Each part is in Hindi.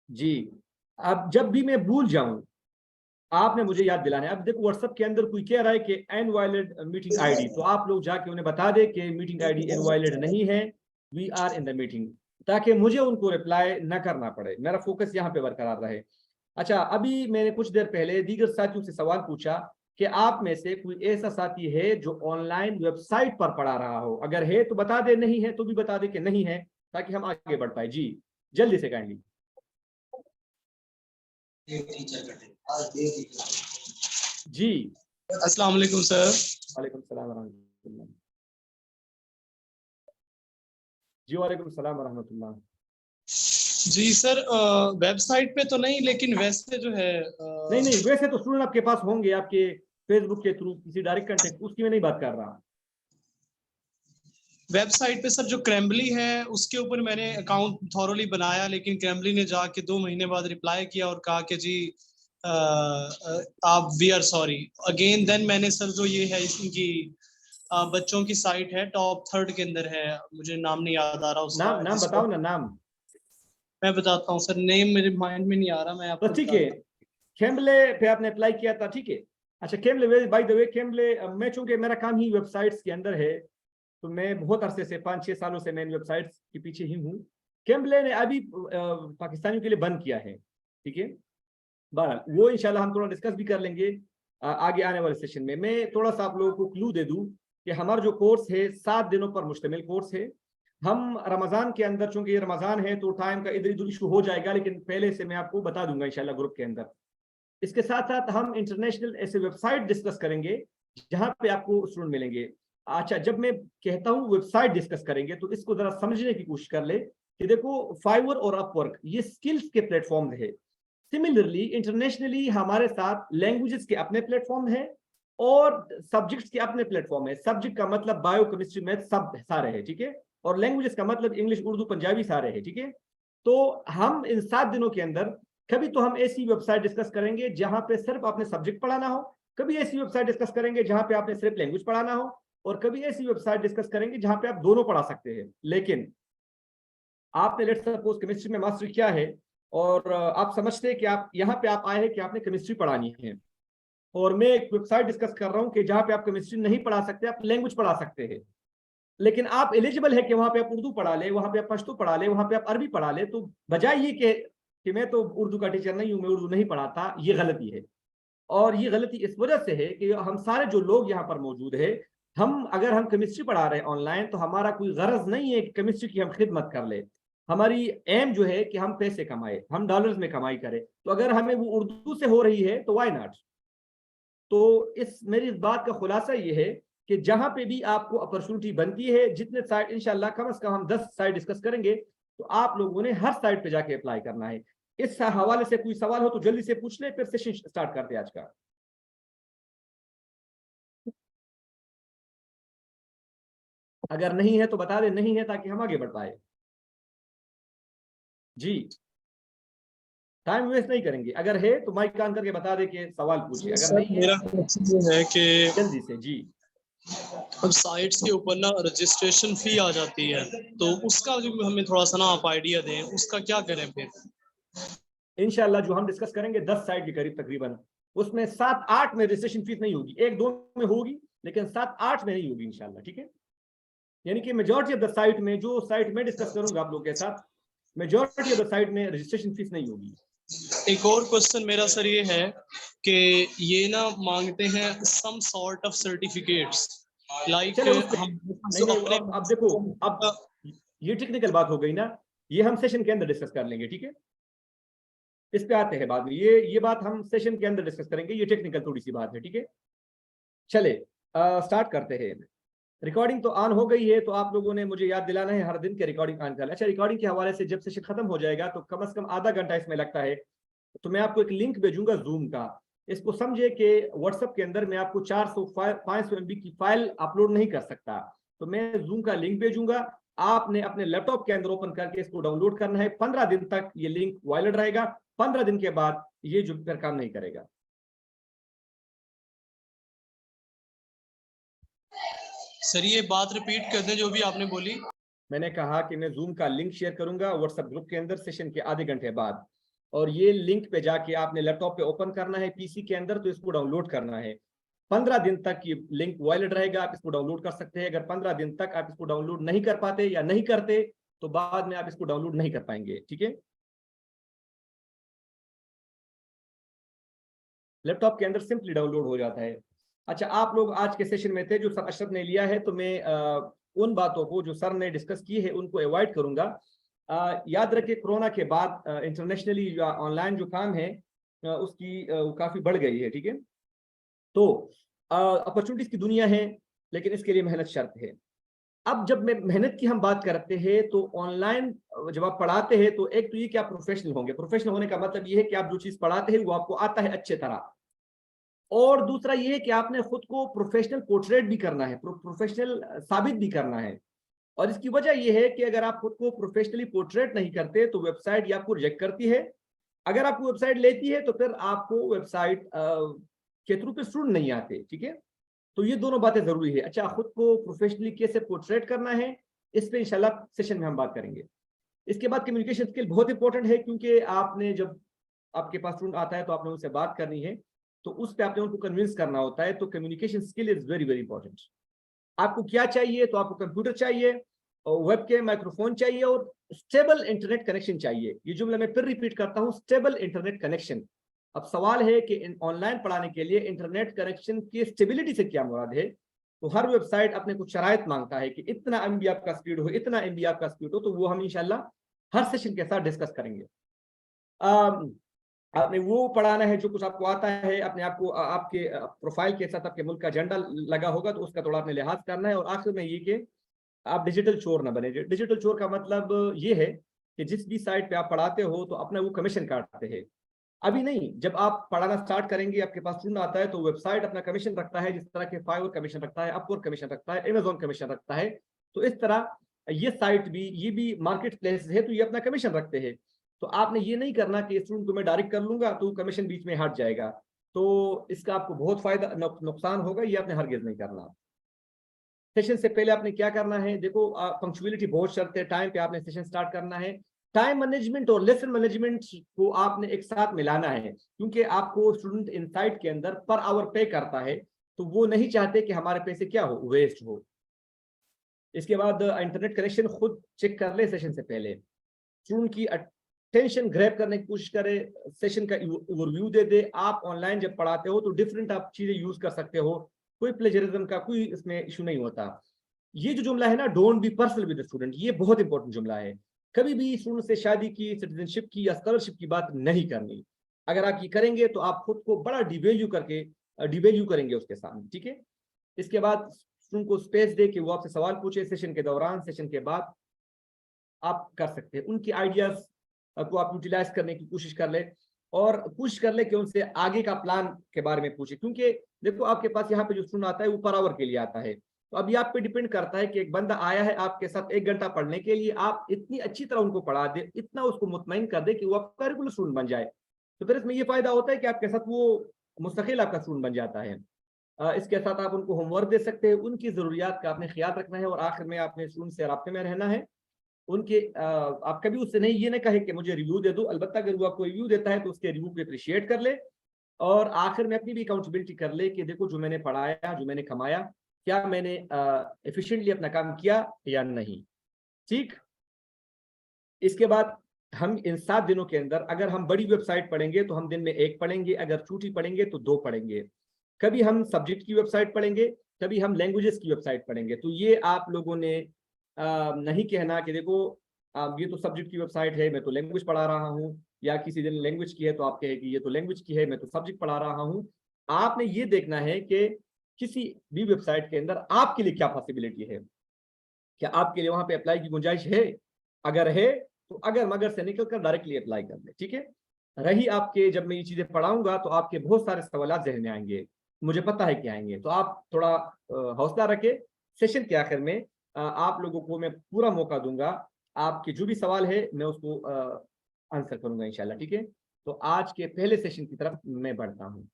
जी, अब जब भी मैं भूल जाऊं आपने मुझे याद दिलाना है। अब देखो व्हाट्सएप के अंदर कोई कह रहा है कि इनवैलिड मीटिंग आईडी, तो आप लोग जाके उन्हें बता दे कि मीटिंग आईडी इनवैलिड नहीं है, we are in the meeting, ताकि मुझे उनको रिप्लाई न करना पड़े, मेरा फोकस यहाँ पे बरकरार रहे। अच्छा, अभी मैंने कुछ देर पहले दीगर साथियों से सवाल पूछा कि आप में से कोई ऐसा साथी है जो ऑनलाइन वेबसाइट पर पढ़ा रहा हो, अगर है तो बता दे, नहीं है तो भी बता दे कि नहीं है, ताकि हम आगे बढ़ पाए। जी जल्दी से काइंडली। जी अस्सलाम वालेकुम सर। वालेकुम सलाम वरहमतुल्लाह। जी वालेकुम सलाम वरहमतुल्लाह। जी सर, वेबसाइट पे तो नहीं, लेकिन वैसे जो है नहीं नहीं, वैसे तो स्टूडेंट आपके पास होंगे, आपके फेसबुक के थ्रू किसी डायरेक्ट कांटेक्ट, उसकी मैं नहीं बात कर रहा। वेबसाइट पे सर जो क्रैम्बली है उसके ऊपर मैंने अकाउंट थॉरोली बनाया, लेकिन क्रैम्बली ने जाके 2 महीने बाद रिप्लाई किया और कहा कि जी आप we are sorry again. Then मैंने सर जो ये है इनकी बच्चों की साइट है, टॉप 3rd के अंदर है, मुझे नाम नहीं याद आ रहा उसका। नाम नाम बताओ ना, नाम। मैं बताता हूँ सर, नेम मेरे माइंड में नहीं आ रहा, मैं तो आपको ठीक है, बताता हूँ। कैम्बले पे आपने अप्लाई किया था, ठीक है। अच्छा कैम्बले, बाय द वे कैम्बले, मैं चूंकि मेरा काम ही वेबसाइट्स के अंदर है, तो मैं बहुत अरसे से 5-6 सालों से मैं इन वेबसाइट्स के पीछे ही हूँ। कैम्बले ने अभी पाकिस्तानियों के लिए बंद किया है, ठीक है। बहरहाल वो इंशाल्लाह हम थोड़ा डिस्कस भी कर लेंगे आगे आने वाले सेशन में। मैं थोड़ा सा आप लोगों को क्लू दे दूं कि हमारा जो कोर्स है 7 दिनों पर मुश्तमिल कोर्स है। हम रमज़ान के अंदर, चूंकि ये रमज़ान है तो टाइम का इधर उधर इशू हो जाएगा, लेकिन पहले से मैं आपको बता दूंगा इंशाल्लाह ग्रुप के अंदर। इसके साथ साथ हम इंटरनेशनल ऐसे वेबसाइट डिस्कस करेंगे जहां पे आपको स्टूडेंट मिलेंगे। अच्छा, जब मैं कहता हूँ वेबसाइट डिस्कस करेंगे तो इसको जरा समझने की कोशिश कर ले कि देखो फाइवर और अपवर्क ये स्किल्स के प्लेटफॉर्म है। सिमिलरली इंटरनेशनली हमारे साथ लैंग्वेजेस के अपने प्लेटफॉर्म है और सब्जेक्ट्स के अपने प्लेटफॉर्म है। सब्जेक्ट का मतलब बायो, केमिस्ट्री, मैथ सब सारे हैं, ठीक है। और लैंग्वेजेस का मतलब इंग्लिश, उर्दू, पंजाबी सारे हैं, ठीक है। तो हम इन 7 दिनों के अंदर कभी तो हम ऐसी वेबसाइट डिस्कस करेंगे जहां पे सिर्फ आपने सब्जेक्ट पढ़ाना हो, कभी ऐसी वेबसाइट डिस्कस करेंगे जहां पे आपने सिर्फ लैंग्वेज पढ़ाना हो, और कभी ऐसी वेबसाइट डिस्कस करेंगे जहां पे आप दोनों पढ़ा सकते हैं। लेकिन आपने लेट्स सपोज केमिस्ट्री में मास्टर किया है और आप समझते हैं कि आप यहाँ पे आप आए हैं कि आपने केमिस्ट्री पढ़ानी है, और मैं एक वेबसाइट डिस्कस कर रहा हूँ कि जहाँ पे आप केमिस्ट्री नहीं पढ़ा सकते, आप लैंग्वेज पढ़ा सकते हैं, लेकिन आप एलिजिबल है कि वहां पे आप उर्दू पढ़ा ले, वहां पे आप पश्तो पढ़ा ले, वहां पे आप अरबी पढ़ा ले, तो बजाय ये कि मैं तो उर्दू का टीचर नहीं हूं, मैं उर्दू नहीं पढ़ाता, ये गलती है। और ये गलती इस वजह से है कि हम सारे जो लोग यहाँ पर मौजूद है, हम अगर हम केमिस्ट्री पढ़ा रहे हैं ऑनलाइन तो हमारा कोई गरज नहीं है कि केमिस्ट्री की हम खिदमत कर ले। हमारी एम जो है कि हम पैसे कमाए, हम डॉलर्स में कमाई करें, तो अगर हमें वो उर्दू से हो रही है तो वाई नॉट। तो इस मेरी इस बात का खुलासा ये है कि जहां पे भी आपको अपॉर्चुनिटी बनती है, जितने साइट इंशाल्लाह कम से कम हम 10 साइट डिस्कस करेंगे, तो आप लोगों ने हर साइट पे जाके अप्लाई करना है। इस हवाले से कोई सवाल हो तो जल्दी से पूछ ले, फिर सेशन स्टार्ट करते हैं आज का। अगर नहीं है तो बता दे नहीं है, ताकि हम आगे बढ़ पाए। जी टाइम वेस्ट नहीं करेंगे, अगर है तो माइक ऑन करके बता दे कि सवाल पूछे, अगर सर नहीं है मेरा क्वेश्चन ये है कि जल्दी से। जी अब साइट्स के ऊपर ना रजिस्ट्रेशन फी आ जाती है, तो उसका जो हमें थोड़ा सा ना आप आइडिया दें, उसका क्या करें फिर? इंशाल्लाह जो हम डिस्कस करेंगे 10 साइट के करीब तकरीबन, उसमें 7-8 में रजिस्ट्रेशन फीस नहीं होगी, 1-2 में होगी, लेकिन 7-8 में नहीं होगी इंशाल्लाह, ठीक है। यानी कि मेजॉरिटी ऑफ द साइट में, जो साइट में डिस्कस करूंगा आप लोग के साथ, मेजॉरिटी ऑफ द साइट में रजिस्ट्रेशन फीस नहीं होगी। एक और क्वेश्चन मेरा सर ये है कि ये ना मांगते हैं some sort of certificates, like चले उस पे हम नहीं नहीं, अपने अब देखो, अब ये टेक्निकल बात हो गई ना, ये हम सेशन के अंदर डिस्कस कर लेंगे, ठीक है। इस पे आते हैं बाद में, ये बात हम सेशन के अंदर डिस्कस करेंगे, ये टेक्निकल थोड़ी सी बात है, ठीक है। चले स्टार्ट करते हैं। रिकॉर्डिंग तो ऑन हो गई है, तो आप लोगों ने मुझे याद दिलाना है हर दिन के रिकॉर्डिंग ऑन कर। अच्छा, रिकॉर्डिंग के हवाले से जब सेशन खत्म हो जाएगा तो कम से कम आधा घंटा इसमें लगता है, तो मैं आपको एक लिंक भेजूंगा जूम का। इसको समझे कि व्हाट्सएप के अंदर मैं आपको 400-500 MB की फाइल अपलोड नहीं कर सकता, तो मैं जूम का लिंक भेजूंगा। आपने अपने लैपटॉप के अंदर ओपन करके इसको डाउनलोड करना है। 15 दिन तक ये लिंक वायलेट रहेगा, 15 दिन के बाद ये जो फिर काम नहीं करेगा। सर ये बात रिपीट कर दें जो भी आपने बोली। मैंने कहा कि मैं जूम का लिंक शेयर करूंगा व्हाट्सएप ग्रुप के अंदर सेशन के आधे घंटे बाद। और ये लिंक पे जाके आपने लैपटॉप पे ओपन करना है पीसी के अंदर, तो इसको डाउनलोड करना है। 15 दिन तक ये लिंक वैलिड रहेगा, आप इसको डाउनलोड कर सकते हैं। अगर 15 दिन तक आप इसको डाउनलोड नहीं कर पाते या नहीं करते तो बाद में आप इसको डाउनलोड नहीं कर पाएंगे, ठीक है। लैपटॉप के अंदर सिंपली डाउनलोड हो जाता है। अच्छा, आप लोग आज के सेशन में थे जो सर अशरफ ने लिया है, तो मैं उन बातों को जो सर ने डिस्कस की है उनको अवॉइड करूंगा। याद रखिए कोरोना के बाद इंटरनेशनली ऑनलाइन जो काम है उसकी काफ़ी बढ़ गई है, ठीक है। तो अपॉर्चुनिटीज की दुनिया है, लेकिन इसके लिए मेहनत शर्त है। अब जब मैं मेहनत की हम बात करते हैं तो ऑनलाइन जब आप पढ़ाते हैं तो एक तो ये कि आप प्रोफेशनल होंगे। प्रोफेशनल होने का मतलब ये है कि आप जो चीज़ पढ़ाते हैं वो आपको आता है अच्छे तरह। और दूसरा ये है कि आपने खुद को प्रोफेशनल पोर्ट्रेट भी करना है, प्रोफेशनल साबित भी करना है। और इसकी वजह यह है कि अगर आप खुद को प्रोफेशनली पोर्ट्रेट नहीं करते तो वेबसाइट या आपको रिजेक्ट करती है। अगर आपको वेबसाइट लेती है तो फिर आपको वेबसाइट के थ्रू पे स्टूडेंट नहीं आते, ठीक है। तो ये दोनों बातें जरूरी है। अच्छा, खुद को प्रोफेशनली कैसे पोर्ट्रेट करना है इस पे इंशाल्लाह सेशन में हम बात करेंगे। इसके बाद कम्युनिकेशन स्किल बहुत इंपॉर्टेंट है, क्योंकि आपने जब आपके पास स्टूडेंट आता है तो आपने उनसे बात करनी है, तो उस पर आपने उनको कन्विंस करना होता है। तो communication skill is very very important. आपको क्या चाहिए? तो आपको कंप्यूटर चाहिए और वेब के माइक्रोफोन चाहिए और स्टेबल इंटरनेट कनेक्शन चाहिए। ये जुमला मैं फिर रिपीट करता हूँ, स्टेबल इंटरनेट कनेक्शन। अब सवाल है कि ऑनलाइन पढ़ाने के लिए इंटरनेट कनेक्शन की स्टेबिलिटी से क्या मुराद है। तो हर वेबसाइट अपने कुछ शराइत मांगता है कि इतना एमबी आपका स्पीड हो, इतना एमबी आपका स्पीड हो। तो वो हम इंशाल्लाह हर सेशन के साथ डिस्कस करेंगे। आपने वो पढ़ाना है जो कुछ आपको आता है। अपने आपको आपके प्रोफाइल के साथ आपके मुल्क का झंडा लगा होगा तो उसका थोड़ा आपने लिहाज करना है। और आखिर में ये कि आप डिजिटल चोर ना बने। डिजिटल चोर का मतलब ये है कि जिस भी साइट पे आप पढ़ाते हो तो अपना वो कमीशन काटते हैं। अभी नहीं, जब आप पढ़ाना स्टार्ट करेंगे, आपके पास स्टूडेंट आता है तो वेबसाइट अपना कमीशन रखता है, जिस तरह के फाइवर कमीशन रखता है, अपवर्क कमीशन रखता है, अमेजोन कमीशन रखता है। तो इस तरह ये साइट भी, ये भी मार्केट प्लेस है, तो ये अपना कमीशन रखते हैं। तो आपने ये नहीं करना कि स्टूडेंट को मैं डायरेक्ट कर लूंगा तो कमीशन बीच में हट जाएगा, तो इसका आपको बहुत फायदा नुकसान होगा। ये आपने हरगिज नहीं करना। सेशन से पहले आपने क्या करना है? देखो, पंक्चुअलिटी बहुत शर्त है। टाइम पे आपने सेशन स्टार्ट करना है। टाइम मैनेजमेंट और लेसन मैनेजमेंट को आपने एक साथ मिलाना है, क्योंकि आपको स्टूडेंट इनसाइट के अंदर पर आवर पे करता है, तो वो नहीं चाहते कि हमारे पैसे क्या हो, वेस्ट हो। इसके बाद इंटरनेट कनेक्शन खुद चेक कर ले सेशन से पहले। स्टूडेंट की अटेंशन ग्रैब करने की कोशिश करे, सेशन का ओवरव्यू दे दे। आप ऑनलाइन जब पढ़ाते हो तो डिफरेंट आप चीजें यूज कर सकते हो, कोई प्लेजरिज्म का कोई इसमें इशू नहीं होता। ये जो जुमला है ना, don't be personal with the student, ये बहुत इंपॉर्टेंट जुमला है। कभी भी स्टूडेंट से शादी की, सिटीजनशिप की या स्कॉलरशिप की बात नहीं करनी। अगर आप ये करेंगे तो आप खुद को बड़ा डिवेल्यू करके डिवेल्यू करेंगे उसके सामने, ठीक है। इसके बाद स्टूडेंट को स्पेस दे कि वो आपसे सवाल पूछे। सेशन के दौरान, सेशन के बाद आप कर सकते हैं। उनकी आइडियाज को आप यूटिलाइज करने की कोशिश कर ले और कोशिश कर ले कि उनसे आगे का प्लान के बारे में पूछे। क्योंकि देखो, आपके पास यहाँ पे जो स्टूडेंट आता है वो पर आवर के लिए आता है। तो अभी आप पे डिपेंड करता है कि एक बंदा आया है आपके साथ 1 घंटा पढ़ने के लिए, आप इतनी अच्छी तरह उनको पढ़ा दे, इतना उसको मुतमईन कर दे कि वो आपका रेगुलर स्टूडेंट बन जाए। तो फिर इसमें ये फायदा होता है कि आपके साथ वो मुस्तकिल आपका स्टूडेंट बन जाता है। इसके साथ आप उनको होमवर्क दे सकते हैं, उनकी ज़रूरियात का आपने ख्याल रखना है और आखिर में आपने स्टूडेंट से राब्ते में रहना है। उनके आप कभी उससे नहीं ये ना कहे कि मुझे रिव्यू दे दो। अलबत्ता अगर वो आपको रिव्यू देता है तो उसके रिव्यू को अप्रिशिएट कर ले और आखिर में अपनी भी अकाउंटेबिलिटी कर ले कि देखो, जो मैंने पढ़ाया, जो मैंने कमाया, क्या मैंने एफिशिएंटली अपना काम किया या नहीं, ठीक। इसके बाद हम इन 7 दिनों के अंदर अगर हम बड़ी वेबसाइट पढ़ेंगे तो हम दिन में 1 पढ़ेंगे, अगर छोटी पढ़ेंगे तो 2 पढ़ेंगे। कभी हम सब्जेक्ट की वेबसाइट पढ़ेंगे, कभी हम लैंग्वेजेस की वेबसाइट पढ़ेंगे। तो ये आप लोगों ने नहीं कहना कि देखो ये तो सब्जेक्ट की वेबसाइट है, मैं तो लैंग्वेज पढ़ा रहा हूँ, या किसी दिन लैंग्वेज की है तो आप कहे कि ये तो लैंग्वेज की है, मैं तो सब्जेक्ट पढ़ा रहा हूँ। आपने ये देखना है कि किसी भी वेबसाइट के अंदर आपके लिए क्या पॉसिबिलिटी है, क्या आपके लिए वहां पे अप्लाई की गुंजाइश है। अगर है तो अगर मगर से निकल कर डायरेक्टली अप्लाई कर ले, ठीक है। रही आपके, जब मैं ये चीजें पढ़ाऊंगा तो आपके बहुत सारे सवाल जहन में आएंगे, मुझे पता है कि आएंगे। तो आप थोड़ा हौसला रखें। सेशन के आखिर में आप लोगों को मैं पूरा मौका दूंगा, आपके जो भी सवाल है मैं उसको आंसर करूंगा इंशाल्लाह, ठीक है। तो आज के पहले सेशन की तरफ मैं बढ़ता हूँ।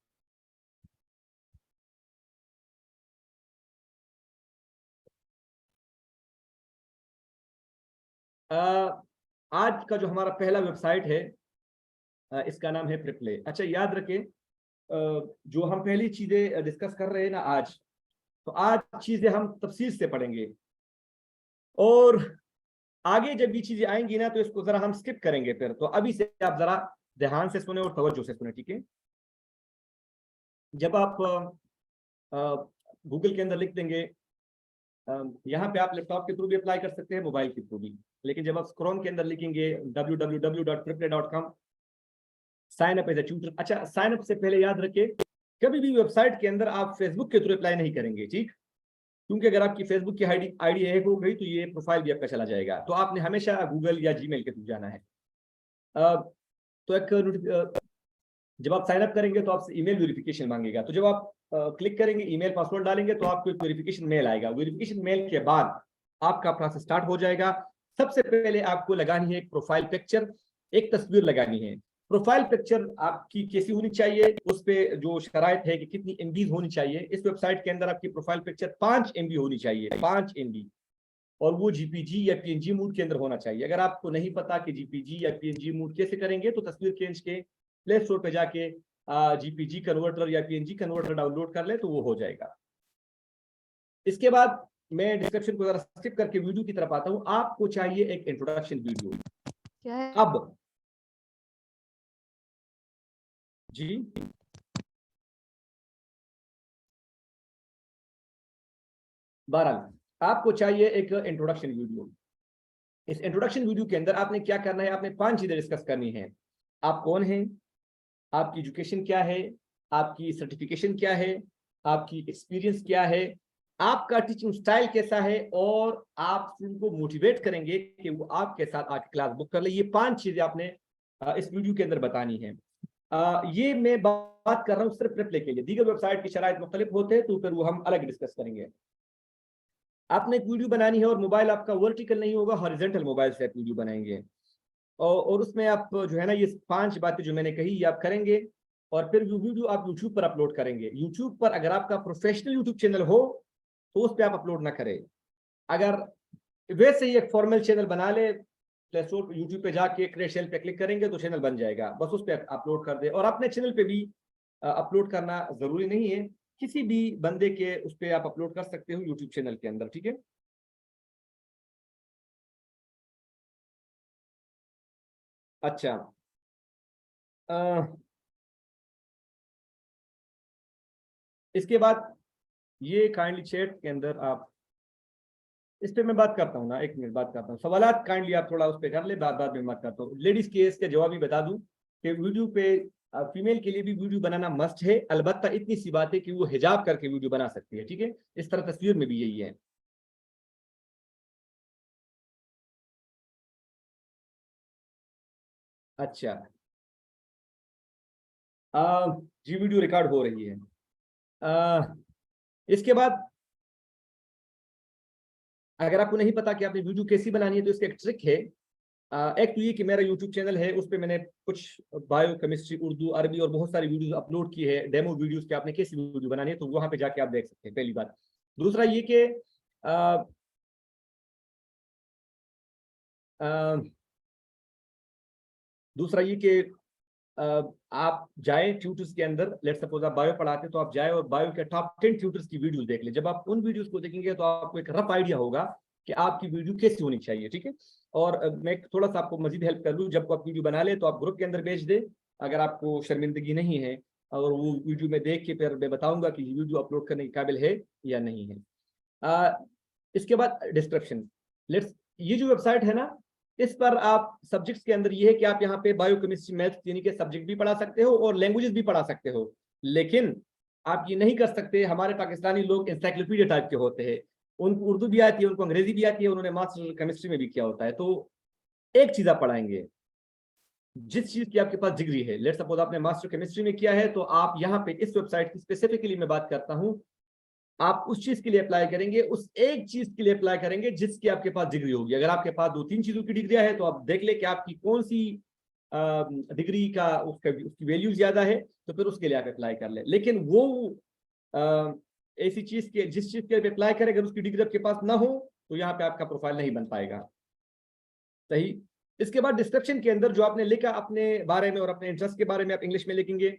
आज का जो हमारा पहला वेबसाइट है इसका नाम है प्रिप्ले। अच्छा याद रखें, जो हम पहली चीजें डिस्कस कर रहे हैं ना आज, तो आज चीजें हम तफसील से पढ़ेंगे, और आगे जब ये चीजें आएंगी ना तो इसको जरा हम स्किप करेंगे फिर। तो अभी से आप जरा ध्यान से सुने और तवज्जो से सुने, ठीक है। जब आप गूगल के अंदर लिख देंगे, यहाँ पे आप लैपटॉप के थ्रू भी अप्लाई कर सकते हैं, मोबाइल के थ्रू भी, लेकिन जब आप क्रोम के अंदर लिखेंगे www.triple.com sign up as a tutor. अच्छा, साइन अप से पहले याद रखें, कभी भी वेबसाइट के अंदर आप फेसबुक के थ्रू अप्लाई नहीं करेंगे, ठीक, क्योंकि अगर आपकी फेसबुक की आईडी हैक हो गई तो ये प्रोफाइल भी आपका चला जाएगा। तो आपने हमेशा गूगल या जीमेल के थ्रू जाना है। तो एक जब आप साइन अप करेंगे तो आपसे ईमेल वेरिफिकेशन मांगेगा। तो जब आप क्लिक करेंगे, ईमेल पासवर्ड डालेंगे, तो आपको एक वेरिफिकेशन मेल आएगा। वेरिफिकेशन मेल के बाद आपका प्रोसेस स्टार्ट हो जाएगा। सबसे पहले आपको लगानी है एक प्रोफाइल पिक्चर, एक तस्वीर लगानी है। प्रोफाइल पिक्चर आपकी कैसी होनी चाहिए, उस पर जो शराइत है कि कितनी एमबी होनी चाहिए। इस वेबसाइट के अंदर आपकी प्रोफाइल पिक्चर 5 MB होनी चाहिए, 5 MB, और वो जीपीजी या पीएनजी मूड के अंदर होना चाहिए। अगर आपको नहीं पता कि जीपीजी या पीएनजी मूड कैसे करेंगे, तो तस्वीर खींच के प्ले स्टोर पे जाके जीपीजी कन्वर्टर या पीएनजी कन्वर्टर डाउनलोड कर ले तो वो हो जाएगा। इसके बाद मैं डिस्क्रिप्शन को जरा स्किप करके वीडियो की तरफ आता हूं। आपको चाहिए एक इंट्रोडक्शन वीडियो। क्या है? अब जी बहरहाल आपको चाहिए एक इंट्रोडक्शन वीडियो। इस इंट्रोडक्शन वीडियो के अंदर आपने क्या करना है, आपने 5 चीजें डिस्कस करनी है। आप कौन हैं, आपकी एजुकेशन क्या है, आपकी सर्टिफिकेशन क्या है, आपकी एक्सपीरियंस क्या है, आपका टीचिंग स्टाइल कैसा है, और आप उनको मोटिवेट करेंगे कि वो आपके साथ आके क्लास बुक कर ले। ये 5 चीजें आपने इस वीडियो के अंदर बतानी है। ये मैं बात कर रहा हूँ सिर्फ प्रिपले के लिए। दीगर वेबसाइट की शराइत मुख्तलिफ होते हैं तो फिर वो हम अलग डिस्कस करेंगे। आपने एक वीडियो बनानी है और मोबाइल आपका वर्टिकल नहीं होगा, हॉरिजॉन्टल मोबाइल से आप वीडियो बनाएंगे, और उसमें आप जो है ना ये 5 बातें जो मैंने कही ये आप करेंगे, और फिर वो वीडियो आप यूट्यूब पर अपलोड करेंगे। यूट्यूब पर अगर आपका प्रोफेशनल यूट्यूब चैनल हो तो उस पर आप अपलोड ना करें। अगर वैसे ही एक फॉर्मल चैनल बना ले, प्ले स्टोर पर यूट्यूब पे जाके क्रिएट चैनल पे क्लिक करेंगे तो चैनल बन जाएगा, बस उस पर अपलोड कर दे। और अपने चैनल पे भी अपलोड करना जरूरी नहीं है, किसी भी बंदे के उस पर आप अपलोड कर सकते हो यूट्यूब चैनल के अंदर, ठीक है। अच्छा, इसके बाद ये काइंडली चैट के अंदर आप इस पे मैं बात करता हूँ ना, 1 मिनट बात करता हूँ। सवालात काइंडली आप थोड़ा उस पर कर ले, बाद बाद में बात करता हूँ। लेडीज केस के जवाब भी बता दूं कि वीडियो पे फीमेल के लिए भी वीडियो बनाना मस्ट है, अलबत्ता इतनी सी बात है कि वो हिजाब करके वीडियो बना सकती है, ठीक है। इस तरह तस्वीर में भी यही है। अच्छा, जी वीडियो रिकॉर्ड हो रही है। इसके बाद अगर आपको नहीं पता कि आपने वीडियो कैसी बनानी है तो इसका एक ट्रिक है। एक तो ये कि मेरा यूट्यूब चैनल है, उस पर मैंने कुछ बायो केमिस्ट्री, उर्दू, अरबी और बहुत सारी वीडियोस अपलोड की है, डेमो वीडियोस कि आपने कैसी वीडियो बनानी है, तो वहां पे जाके आप देख सकते हैं, पहली बात। दूसरा ये कि दूसरा ये कि आप जाए ट्यूटर्स के अंदर, लेट्स सपोज आप बायो पढ़ाते तो आप जाए और बायो के टॉप 10 ट्यूटर्स की वीडियोस देख ले। जब आप उन वीडियोस को देखेंगे तो आपको एक रफ आइडिया होगा कि आपकी वीडियो कैसी होनी चाहिए, ठीक है। और मैं थोड़ा सा आपको मजीद हेल्प कर लूँ, जब आप वीडियो बना ले तो आप ग्रुप के अंदर भेज दे, अगर आपको शर्मिंदगी नहीं है, और वो वीडियो में देख के फिर मैं बताऊंगा कि ये वीडियो अपलोड करने के काबिल है या नहीं है। इसके बाद डिस्क्रिप्शन, लेट्स ये जो वेबसाइट है ना, इस पर आप सब्जेक्ट्स के अंदर ये है कि आप यहाँ पे बायो केमिस्ट्री, मैथ्स यानी कि सब्जेक्ट भी पढ़ा सकते हो और लैंग्वेजेस भी पढ़ा सकते हो। लेकिन आप ये नहीं कर सकते, हमारे पाकिस्तानी लोग इंसाइक्लोपीडिया टाइप के होते हैं, उनको उर्दू भी आती है, उनको अंग्रेजी भी आती है, उन्होंने मास्टर केमिस्ट्री में भी किया होता है। तो एक चीज आप पढ़ाएंगे, जिस चीज की आपके पास डिग्री है, लेट्स सपोज आपने मास्टर केमिस्ट्री में किया है, तो आप यहाँ पे इस वेबसाइट की स्पेसिफिकली मैं बात करता हूँ, आप उस चीज के लिए अप्लाई करेंगे, उस एक चीज के लिए अप्लाई करेंगे जिसकी आपके पास डिग्री होगी। अगर आपके पास 2-3 चीजों की डिग्रियां है तो आप देख ले कि आपकी कौन सी डिग्री का उसकी वैल्यू ज्यादा है, तो फिर उसके लिए आप अप्लाई कर ले। लेकिन वो ऐसी चीज के जिस चीज के लिए अप्लाई करें, अगर उसकी डिग्री आपके पास ना हो तो यहाँ पे आपका प्रोफाइल नहीं बन पाएगा, सही। इसके बाद डिस्क्रिप्शन के अंदर जो आपने लिखा अपने बारे में और अपने इंटरेस्ट के बारे में आप इंग्लिश में लिखेंगे,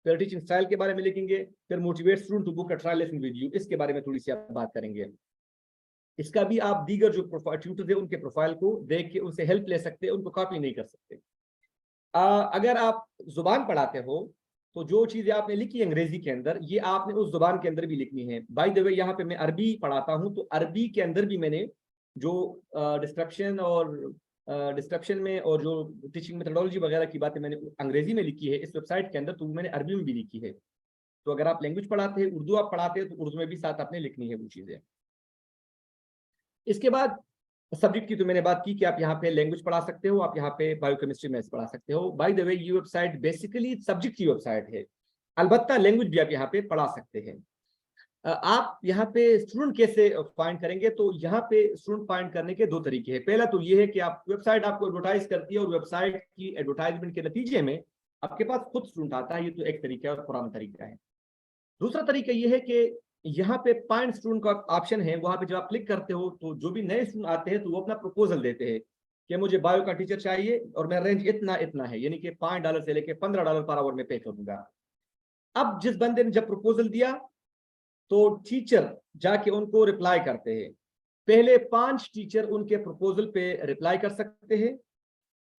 फिर टीचिंग स्टाइल के बारे में लिखेंगे, फिर motivate student to book a trial lesson with you, इसके बारे में थोड़ी सी आप बात करेंगे। इसका भी आप दीगर जो ट्यूटर्स है उनके प्रोफाइल को देख के उनसे हेल्प ले सकते हैं, उनको कॉपी नहीं कर सकते। अगर आप जुबान पढ़ाते हो तो जो चीजें आपने लिखी अंग्रेजी के अंदर, ये आपने उस जुबान के अंदर भी लिखनी है। बाय द वे यहाँ पे मैं अरबी पढ़ाता हूँ, तो अरबी के अंदर भी मैंने जो डिस्क्रिप्शन में और जो टीचिंग मेथोडोलॉजी वगैरह की बातें मैंने अंग्रेजी में लिखी है इस वेबसाइट के अंदर, तो वो मैंने अरबी में भी लिखी है। तो अगर आप लैंग्वेज पढ़ाते हैं, उर्दू आप पढ़ाते हैं, तो उर्दू में भी साथ आपने लिखनी है वो चीजें। इसके बाद सब्जेक्ट की तो मैंने बात की कि आप यहाँ पे लैंग्वेज पढ़ा सकते हो, आप यहाँ पे बायोकेमिस्ट्री मैथ्स पढ़ा सकते हो। बाय द वे ये वेबसाइट बेसिकली सब्जेक्ट की वेबसाइट है, अलबत्ता लैंग्वेज भी आप यहाँ पे पढ़ा सकते हैं। आप यहाँ पे स्टूडेंट कैसे फाइंड करेंगे, तो यहाँ पे स्टूडेंट फाइंड करने के दो तरीके हैं। पहला तो ये है कि आप वेबसाइट आपको एडवर्टाइज करती है और वेबसाइट की एडवर्टाइजमेंट के नतीजे में आपके पास खुद स्टूडेंट आता है, ये तो एक तरीका है और पुराना तरीका है। दूसरा तरीका ये है कि यहाँ पे फाइंड स्टूडेंट का ऑप्शन है, वहां पे जब आप क्लिक करते हो तो जो भी नए स्टूडेंट आते हैं तो वो अपना प्रपोजल देते हैं कि मुझे बायो का टीचर चाहिए और मेरा रेंज इतना इतना है, यानी कि $5 से लेके $15 पर आवर में पे करूंगा। अब जिस बंदे ने जब प्रपोजल दिया तो टीचर जाके उनको रिप्लाई करते हैं। पहले 5 टीचर उनके प्रपोजल पे रिप्लाई कर सकते हैं।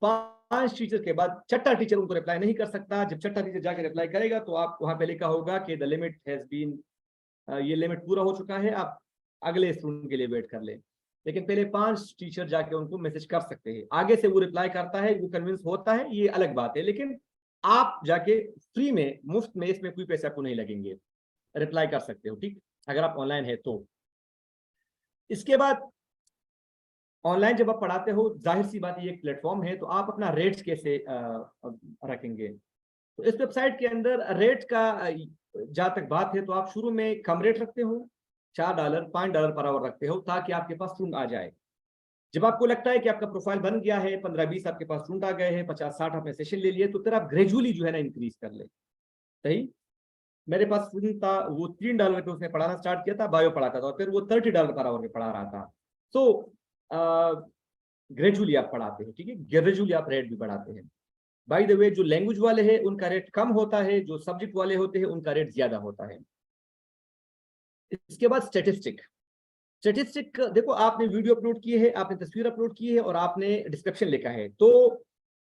5 टीचर के बाद छठा टीचर उनको रिप्लाई नहीं कर सकता। जब छठा टीचर जाके रिप्लाई करेगा तो आप वहां पे लिखा होगा कि द लिमिट हैज बीन, ये लिमिट पूरा हो चुका है, आप अगले स्टूडेंट के लिए वेट कर लें। लेकिन पहले 5 टीचर जाके उनको मैसेज कर सकते हैं। आगे से वो रिप्लाई करता है, वो कन्विंस होता है, ये अलग बात है, लेकिन आप जाके फ्री में, मुफ्त में, इसमें कोई पैसे आपको नहीं लगेंगे, रिप्लाई कर सकते हो, ठीक, अगर आप ऑनलाइन है तो। इसके बाद ऑनलाइन जब आप पढ़ाते हो, जाहिर सी बात, ये एक प्लेटफॉर्म है, तो आप अपना रेट्स कैसे रखेंगे। तो इस वेबसाइट के अंदर रेट का जहां तक बात है तो आप शुरू में कम रेट रखते हो, $4 $5 पर आवर रखते हो, ताकि आपके पास स्टूडेंट आ जाए। जब आपको लगता है कि आपका प्रोफाइल बन गया है, 15-20 आपके पास स्टूडेंट आ गए हैं, 50-60 आपने सेशन ले लिए, तो फिर आप ग्रेजुअली जो है ना इंक्रीज कर ले। सही, मेरे पास स्टूडेंट था, वो $3 पे उसने पढ़ाना स्टार्ट किया था, बायो पढ़ाता था, और फिर वो $30 पर आवर में पढ़ा रहा था। सो ग्रेजुअली आप पढ़ाते हैं, ठीक है, ग्रेजुअली आप रेट भी बढ़ाते हैं। बाय द वे जो लैंग्वेज वाले हैं उनका रेट कम होता है, जो सब्जेक्ट वाले होते हैं उनका रेट ज्यादा होता है। इसके बाद स्टैटिस्टिक देखो, आपने वीडियो अपलोड की है, आपने तस्वीर अपलोड की है और आपने डिस्क्रिप्शन लिखा है, तो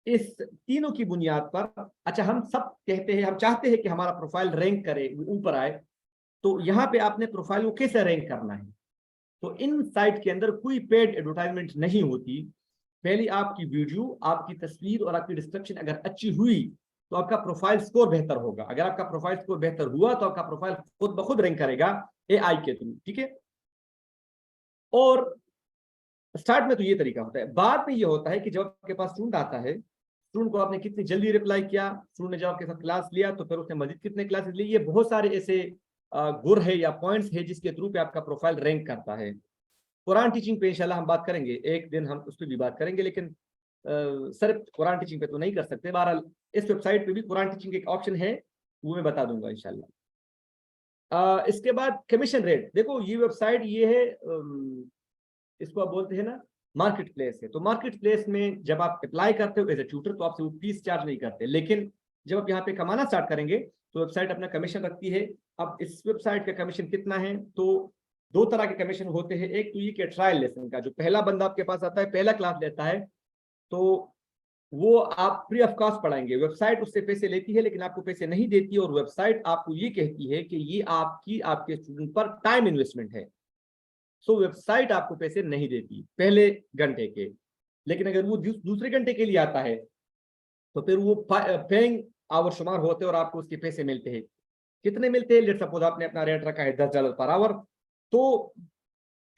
इस तीनों की बुनियाद पर, अच्छा, हम सब कहते हैं, हम चाहते हैं कि हमारा प्रोफाइल रैंक करे, ऊपर आए, तो यहाँ पे आपने प्रोफाइल को कैसे रैंक करना है। तो इन साइट के अंदर कोई पेड एडवर्टाइजमेंट नहीं होती। पहली आपकी वीडियो, आपकी तस्वीर और आपकी डिस्क्रिप्शन अगर अच्छी हुई तो आपका प्रोफाइल स्कोर बेहतर होगा। अगर आपका प्रोफाइल स्कोर बेहतर हुआ तो आपका प्रोफाइल खुद ब खुद रैंक करेगा AI के थ्रू, ठीक है। और स्टार्ट में तो ये तरीका होता है। बाद में ये होता है कि जब आपके पास स्टूडेंट आता है, स्टूडेंट को आपने कितनी जल्दी रिप्लाई किया, स्टूडेंट ने जब आपके साथ क्लास लिया तो फिर उसने मजीद कितने क्लासेस लिए, ये बहुत सारे ऐसे गुर है या पॉइंट्स है जिसके थ्रू पे आपका प्रोफाइल रैंक करता है। कुरान टीचिंग पे इंशाल्लाह हम बात करेंगे, एक दिन हम उस पर भी बात करेंगे, लेकिन सिर्फ कुरान टीचिंग पे तो नहीं कर सकते। बहरहाल इस वेबसाइट पे भी कुरान टीचिंग एक ऑप्शन है, वो मैं बता दूंगा इंशाल्लाह। इसके बाद कमीशन रेट, देखो ये वेबसाइट ये है, इसको आप बोलते हैं ना मार्केट प्लेस है। तो मार्केट प्लेस में जब आप अप्लाई करते हो एज ए ट्यूटर तो आपसे वो फीस चार्ज नहीं करते, लेकिन जब आप यहाँ पे कमाना स्टार्ट करेंगे तो वेबसाइट अपना कमीशन रखती है। अब इस वेबसाइट का कमीशन कितना है, तो 2 तरह के कमीशन होते हैं। एक तो ये कि ट्रायल लेसन का, जो पहला बंदा आपके पास आता है, पहला क्लास लेता है, तो वो आप फ्री ऑफ कॉस्ट पढ़ाएंगे। वेबसाइट उससे पैसे लेती है लेकिन आपको पैसे नहीं देती, और वेबसाइट आपको ये कहती है कि ये आपके स्टूडेंट पर टाइम इन्वेस्टमेंट है। सो वेबसाइट आपको पैसे नहीं देती पहले घंटे के, लेकिन अगर वो दूसरे घंटे के लिए आता है तो फिर वो पेइंग आवर शुमार होते हैं और आपको उसके पैसे मिलते हैं। कितने मिलते हैं, लेट्स सपोज आपने अपना रेट रखा है $10 पर आवर, तो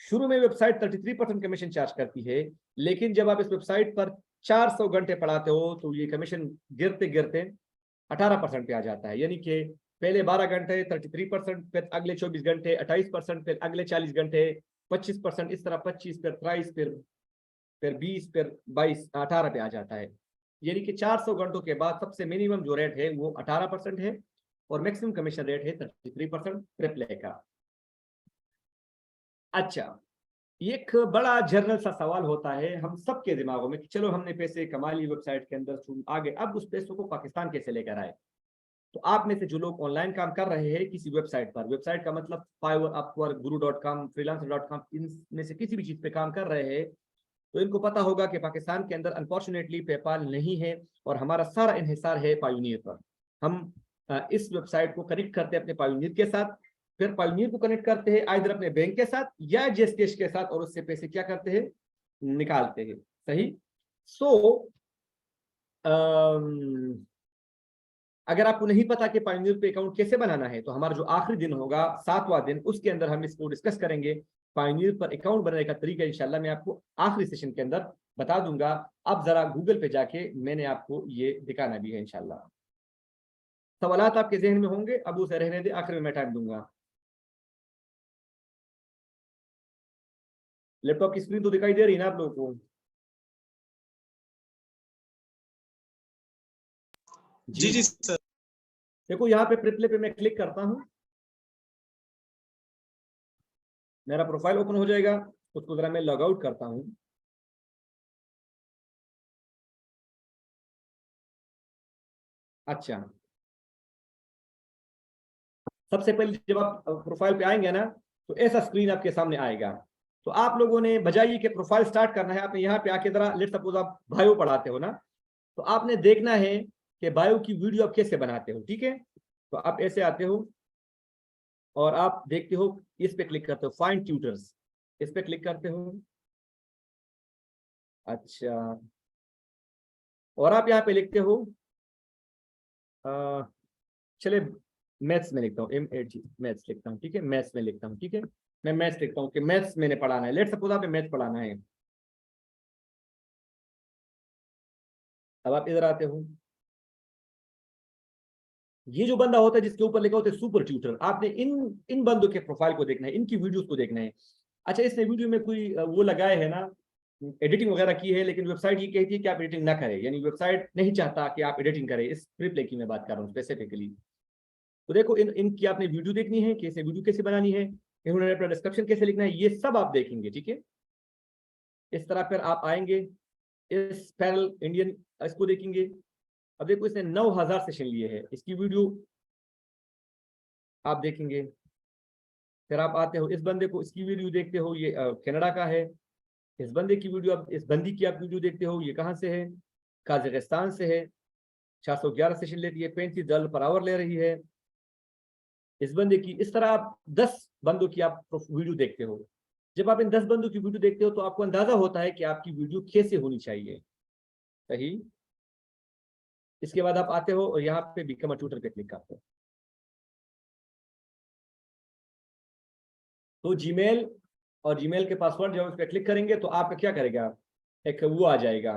शुरू में वेबसाइट 33% कमीशन चार्ज करती है, लेकिन जब आप इस वेबसाइट पर 400 घंटे पढ़ाते हो तो ये कमीशन गिरते गिरते 18% पे आ जाता है। यानी कि पहले 12 घंटे 33%, फिर अगले 24 घंटे 28%, फिर अगले 40 घंटे 25%, इस तरह 25, फिर 23, फिर 20, फिर 22, 18 पे आ जाता है। यानी कि 400 घंटों के बाद सबसे मिनिमम जो रेट है वो 18% है और मैक्सिमम कमीशन रेट है 33% रिप्ले का। अच्छा, ये एक बड़ा जनरल सा सवाल होता है हम सबके दिमागों में कि चलो हमने पैसे कमा लिए वेबसाइट के अंदर, आगे अब उस पैसों को पाकिस्तान कैसे लेकर आए। तो आप में से जो लोग ऑनलाइन काम कर रहे हैं किसी वेबसाइट पर, वेबसाइट का मतलब फाइवर, अपवर्क, गुरु.com, फ्रीलांसर.com, इनमें से किसी भी चीज पे काम कर रहे हैं, तो इनको पता होगा कि पाकिस्तान के अंदर अनफॉर्चुनेटली पेपाल नहीं है और हमारा सारा इन्हिसार है पायोनियर पर। हम इस वेबसाइट को कनेक्ट करते हैं अपने पायोनियर के साथ, फिर पायोनियर को कनेक्ट करते हैं आइदर अपने बैंक के साथ या जेस्केश के साथ, और उससे पैसे क्या करते हैं, निकालते हैं। सही। सो अगर आपको नहीं पता कि पायोनियर पे अकाउंट कैसे बनाना है, तो हमारा जो आखिरी दिन होगा 7वां दिन, उसके अंदर हम इसको डिस्कस करेंगे। पायोनियर पर अकाउंट बनाने का तरीका इंशाल्लाह मैं आपको आखिरी सेशन के अंदर बता दूंगा। अब जरा गूगल पे जाके मैंने आपको ये दिखाना भी है इंशाल्लाह। सवालात आपके जहन में होंगे, अब उसे रहने दे, आखिर में मैं टाइम दूंगा। लैपटॉप की स्क्रीन तो दिखाई दे रही है ना आप लोगों को? जी जी सर। देखो यहाँ पे प्रिप्ले पे मैं क्लिक करता हूँ, मेरा प्रोफाइल ओपन हो जाएगा। उसको जरा मैं लॉग आउट करता हूँ। अच्छा, सबसे पहले जब आप प्रोफाइल पे आएंगे ना, तो ऐसा स्क्रीन आपके सामने आएगा। तो आप लोगों ने बजाय कि प्रोफाइल स्टार्ट करना है, आपने यहाँ पे आके जरा, लेट सपोज आप बायो पढ़ाते हो ना, तो आपने देखना है कि बायो की वीडियो आप कैसे बनाते हो। ठीक है, तो आप ऐसे आते हो और आप देखते हो, इस पे क्लिक करते हो, फाइंड ट्यूटर्स, इस पे क्लिक करते हो। अच्छा, और आप यहाँ पे लिखते हो, चले मैथ्स में लिखता हूँ, MAT मैथ्स लिखता हूँ। ठीक है, मैथ्स में लिखता हूँ। ठीक है, मैं मैथ्स लिखता हूँ कि मैथ्स मैंने पढ़ाना है। लेट सपोज आपने मैथ्स पढ़ाना है। अब आप इधर आते हो, ये जो बंदा होता है जिसके ऊपर लिखा होता है सुपर ट्यूटर, आपने इन इन बंदों के प्रोफाइल को देखना है, इनकी वीडियोस को देखना है। अच्छा, इसने वीडियो में कोई वो लगाए है ना, एडिटिंग वगैरह की है, लेकिन वेबसाइट ये कहती है कि आप एडिटिंग ना करें, यानी वेबसाइट नहीं चाहता कि आप एडिटिंग करें। इस रिप्ले की मैं बात कर रहा हूँ स्पेसिफिकली। तो देखो, इनकी आपने वीडियो देखनी है, कैसे वीडियो कैसे बनानी है, इन्होंने अपना डिस्क्रिप्शन कैसे लिखना है, ये सब आप देखेंगे। ठीक है, इस तरह फिर आप आएंगे, इस पैरल इंडियन इसको देखेंगे। अब देखो, इसने 9000 सेशन लिए हैं, इसकी वीडियो आप देखेंगे। फिर आप आते हो, इस बंदे को, इसकी वीडियो देखते हो, ये कनाडा का है। इस बंदे की वीडियो, आप इस बंदी की आप वीडियो देखते हो, ये कहाँ से है, काजाकिस्तान से है। 411 सेशन लेती है, $35 पर आवर ले रही है। इस बंदे की, इस तरह आप 10 बंदों की आप वीडियो देखते हो। जब आप इन 10 बंदों की वीडियो देखते हो तो आपको अंदाजा होता है कि आपकी वीडियो कैसे होनी चाहिए। सही। इसके बाद आप आते हो और यहाँ पे बिकम अ ट्यूटर पे क्लिक करते हो। तो जीमेल और जीमेल के पासवर्ड जब उस पर क्लिक करेंगे तो आपका क्या करेगा, एक वो आ जाएगा,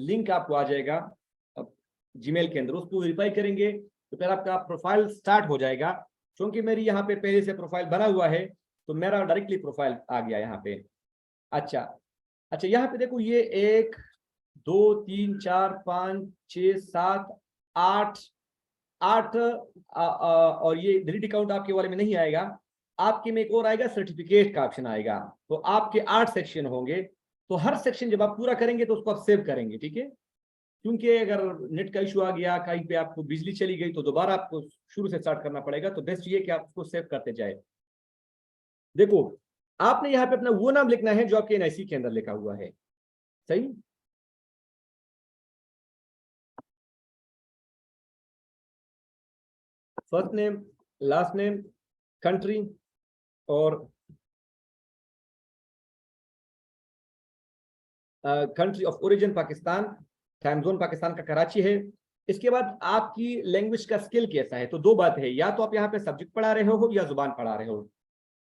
लिंक आपको आ जाएगा जीमेल के अंदर, उसको वेरीफाई करेंगे तो फिर आपका प्रोफाइल स्टार्ट हो जाएगा। क्योंकि मेरी यहाँ पे पहले से प्रोफाइल बना हुआ है तो मेरा डायरेक्टली प्रोफाइल आ गया यहाँ पे। अच्छा अच्छा, यहाँ पे देखो, ये 1 2 3 4 5 6 7 8 8 और ये डिलीट अकाउंट आपके वाले में नहीं आएगा, आपके में एक और आएगा, सर्टिफिकेट का ऑप्शन आएगा। तो आपके 8 सेक्शन होंगे, तो हर सेक्शन जब आप पूरा करेंगे तो उसको आप सेव करेंगे। ठीक है, क्योंकि अगर नेट का इशू आ गया, कहीं पे आपको बिजली चली गई, तो दोबारा आपको शुरू से स्टार्ट करना पड़ेगा। तो बेस्ट ये कि आप उसको सेव करते जाए। देखो, आपने यहाँ पे अपना वो नाम लिखना है जो आपके NIC के अंदर लिखा हुआ है। सही। First name, last name, country, और country of origin Pakistan, time zone Pakistan का कराची है। इसके बाद आपकी लैंग्वेज का स्किल कैसा है। तो दो बात है, या तो आप यहाँ पे सब्जेक्ट पढ़ा रहे हो या जुबान पढ़ा रहे हो।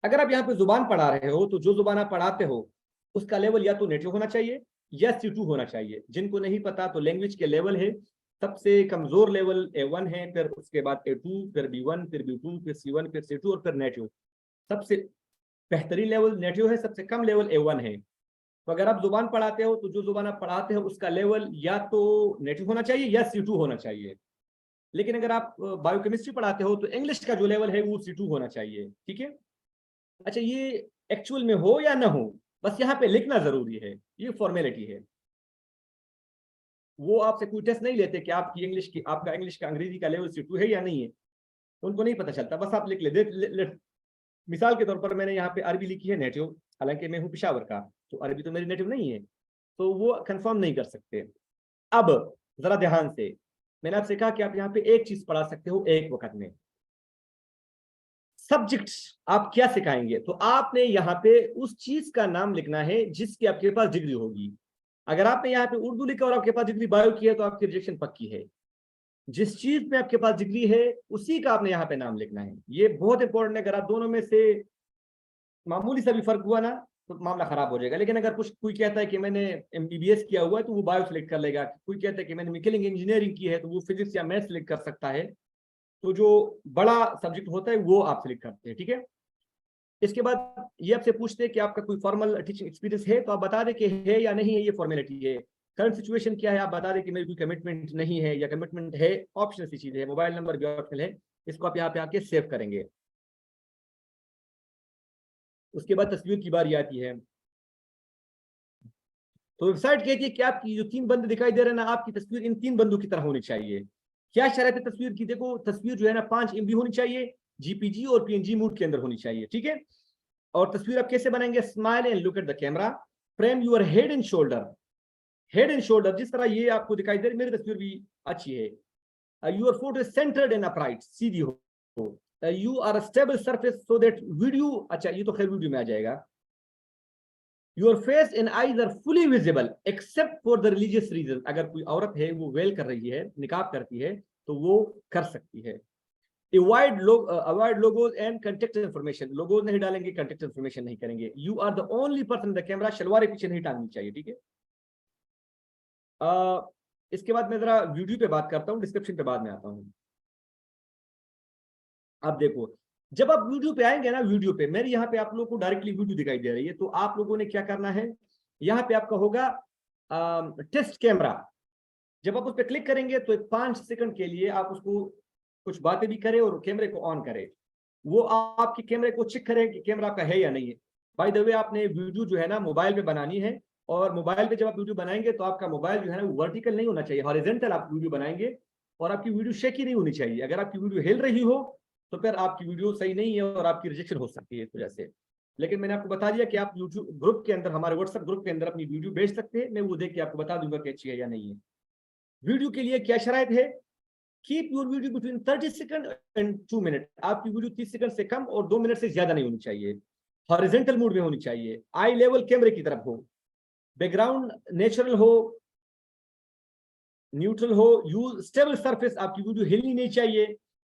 अगर आप यहाँ पे जुबान पढ़ा रहे हो तो जो जुबान आप पढ़ाते हो उसका लेवल या तो नेटिव होना चाहिए या C2 होना चाहिए। जिनको नहीं पता तो लैंग्वेज के लेवल है, सबसे कमजोर लेवल A1 है, फिर उसके बाद A2, फिर B1, फिर B2, फिर C1, फिर C2 और फिर नेटिव। सबसे बेहतरीन लेवल नेटिव है, सबसे कम लेवल A1 है। तो अगर आप जुबान पढ़ाते हो तो जो जुबान आप पढ़ाते हो उसका लेवल या तो नेटिव होना चाहिए या C2 होना चाहिए। लेकिन अगर आप बायोकेमिस्ट्री पढ़ाते हो तो इंग्लिश का जो लेवल है वो C2 होना चाहिए। ठीक है। अच्छा, ये एक्चुअल में हो या ना हो, बस यहाँ पे लिखना जरूरी है, ये फॉर्मेलिटी है। वो आपसे कोई टेस्ट नहीं लेते कि आपकी इंग्लिश की, आपका इंग्लिश का अंग्रेजी का लेवल C2 है या नहीं है, उनको नहीं पता चलता, बस आप लिख ले। मिसाल के तौर पर मैंने यहाँ पे अरबी लिखी है नेटिव, हालांकि मैं हूँ पिशावर का, तो अरबी तो मेरी नेटिव नहीं है, तो वो कंफर्म नहीं कर सकते। अब जरा ध्यान से, मैंने आपसे कहा कि आप यहाँ पे एक चीज पढ़ा सकते हो एक वक्त में। सब्जेक्ट आप क्या सिखाएंगे, तो आपने यहाँ पे उस चीज का नाम लिखना है जिसकी आपके पास डिग्री होगी। अगर आपने यहाँ पे उर्दू लिखा और आपके पास डिग्री बायो की है तो आपकी रिजेक्शन पक्की है। जिस चीज में आपके पास डिग्री है उसी का आपने यहाँ पे नाम लिखना है, ये बहुत इंपॉर्टेंट है। अगर आप दोनों में से मामूली सा भी फर्क हुआ ना तो मामला खराब हो जाएगा। लेकिन अगर कुछ कोई कहता है कि मैंने MBBS किया हुआ है तो वो बायो सिलेक्ट कर लेगा, कोई कहता है कि मैंने मैकेनिकल इंजीनियरिंग की है तो वो फिजिक्स या मैथ सिलेक्ट कर सकता है। तो जो बड़ा सब्जेक्ट होता है वो आप सिलेक्ट करते हैं, ठीक है। इसके बाद ये आपसे पूछते हैं कि आपका कोई फॉर्मल टीचिंग एक्सपीरियंस है, तो आप बता दें कि है या नहीं है, ये फॉर्मेलिटी है। करंट सिचुएशन क्या है, आप बता दें कि मेरी कोई कमिटमेंट नहीं है या कमिटमेंट है, ऑप्शनल सी चीज है। मोबाइल नंबर भी ऑप्शनल है, इसको आप यहाँ पे आके सेव करेंगे। उसके बाद तस्वीर की बारी आती है। तो वेबसाइट कहती है कि आपकी जो 3 बंदे दिखाई दे रहे हैं ना, आपकी तस्वीर इन 3 बंदों की तरह होनी चाहिए। क्या शर्त है तस्वीर की, देखो तस्वीर जो है ना 5 MB होनी चाहिए, JPG और PNG मूड के अंदर होनी चाहिए, ठीक है। और तस्वीर आप कैसे बनाएंगे, smile and look at the camera, frame your head and shoulder. Head and shoulder जिस तरह ये आपको दिखाई दे रही, मेरी तस्वीर भी अच्छी है। Your photo is centred and upright, सीधी हो। You are a stable surface so that video, अच्छा ये तो खैर वीडियो में आ जाएगा। Your face and eyes are fully visible except for the religious reason. अगर कोई औरत है वो वेल कर रही है, निकाब करती है, तो वो कर सकती है। Avoid logos and contact information, logos नहीं डालेंगे, कंटेक्ट इन्फॉर्मेशन नहीं करेंगे। You are the only person the camera, shalwar पीछे नहीं टांगनी चाहिए, ठीक है। इसके बाद मैं जरा वीडियो पे बात करता हूँ, डिस्क्रिप्शन पे बाद में आता हूँ। अब देखो, जब आप वीडियो पे आएंगे ना, वीडियो पे मेरे यहाँ पे आप लोगों को डायरेक्टली वीडियो दिखाई दे रही है, तो आप लोगों ने क्या करना है, यहाँ पे आपका होगा टेस्ट कैमरा। जब आप उस पर क्लिक करेंगे तो 5 सेकंड के लिए आप उसको कुछ बातें भी करें और कैमरे को ऑन करें। वो आपके कैमरे को चेक करें कि कैमरा आपका है या नहीं है। बाय द वे, आपने वीडियो जो है ना मोबाइल पे बनानी है, और मोबाइल पे जब आप वीडियो बनाएंगे तो आपका मोबाइल जो है ना वो वर्टिकल नहीं होना चाहिए, हॉरिजॉन्टल आप वीडियो बनाएंगे। और आपकी वीडियो शेकी नहीं होनी चाहिए। अगर आपकी वीडियो हिल रही हो तो फिर आपकी वीडियो सही नहीं है और आपकी रिजेक्शन हो सकती है इस वजह से। लेकिन मैंने आपको बता दिया कि आप यूट्यूब ग्रुप के अंदर, हमारे व्हाट्सएप ग्रुप के अंदर अपनी वीडियो भेज सकते हैं, मैं वो देख के आपको बता दूंगा कि अच्छी है या नहीं है। वीडियो के लिए क्या शराइत है, keep your video between 30 second and 2 minute. आपकी वीडियो 30 सेकंड से कम और 2 मिनट से ज्यादा नहीं होनी चाहिए। हॉरिजॉन्टल मोड में होनी चाहिए, आई लेवल कैमरे की तरफ हो, बैकग्राउंड नेचुरल हो, न्यूट्रल हो, यूज स्टेबल सरफेस, आपकी वीडियो हिलनी नहीं चाहिए।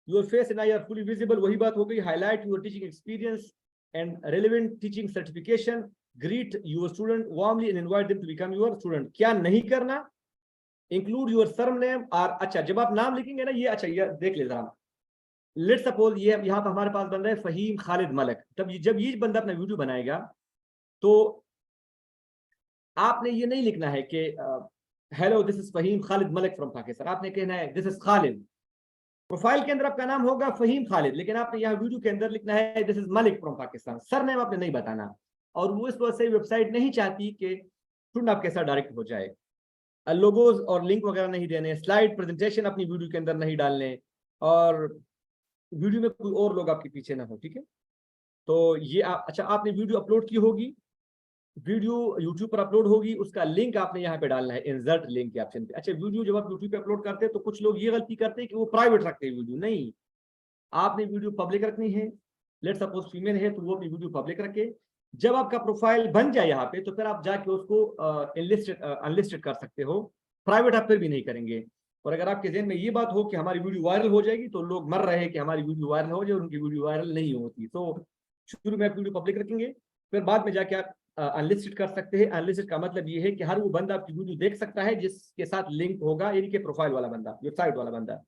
Your face and eye are fully visible, वही बात हो गई। Highlight your teaching experience and relevant teaching certification, greet your student warmly and invite them to become your student. क्या नहीं करना, इंक्लूड योर सरनेम और, अच्छा जब आप नाम लिखेंगे ना, ये अच्छा ये देख ले जरा, लेट सपोज ये यहाँ पर हमारे पास बन रहा है फहीम खालिद मलिक। तब जब ये बंदा अपना वीडियो बनाएगा तो आपने ये नहीं लिखना है कि hello this is Fahim Khalid Malik from Pakistan, आपने कहना है दिस इज खालिद। प्रोफाइल के अंदर आपका नाम होगा फहीम खालिद, लेकिन आपने यहाँ वीडियो के अंदर लिखना है this is Malik from Pakistan. Surname आपने नहीं बताना। और वो इस वजह से वेबसाइट नहीं चाहती कि स्टूडेंट आपके साथ डायरेक्ट हो जाए। लोगोज और लिंक वगैरह नहीं देने, स्लाइड प्रेजेंटेशन अपनी वीडियो के अंदर नहीं डालने, और वीडियो में कोई और लोग आपके पीछे ना हो, ठीक है। तो ये अच्छा आपने वीडियो अपलोड की होगी, वीडियो यूट्यूब पर अपलोड होगी, उसका लिंक आपने यहाँ पे डालना है इंसर्ट लिंक के ऑप्शन पे। अच्छा वीडियो जब आप यूट्यूब पे अपलोड करते हैं तो कुछ लोग ये गलती करते हैं कि वो प्राइवेट रखते हैं वीडियो, नहीं, आपने वीडियो पब्लिक रखनी है। लेट सपोज फीमेल है तो वो अपनी वीडियो पब्लिक रखे। जब आपका प्रोफाइल बन जाए यहाँ पे तो फिर आप जाके उसको अनलिस्टेड कर सकते हो, प्राइवेट आप फिर भी नहीं करेंगे। और अगर आपके ज़हन में ये बात हो कि हमारी वीडियो वायरल हो जाएगी, तो लोग मर रहे हैं कि हमारी वीडियो वायरल हो जाए, और उनकी वीडियो वायरल नहीं होती, तो शुरू में आप वीडियो पब्लिक रखेंगे, फिर बाद में जाके आप अनलिस्टेड कर सकते हैं। अनलिस्टेड का मतलब ये है कि हर वो बंदा आपकी वीडियो देख सकता है जिसके साथ लिंक होगा, यानी कि प्रोफाइल वाला बंदा, वेबसाइट वाला बंदा।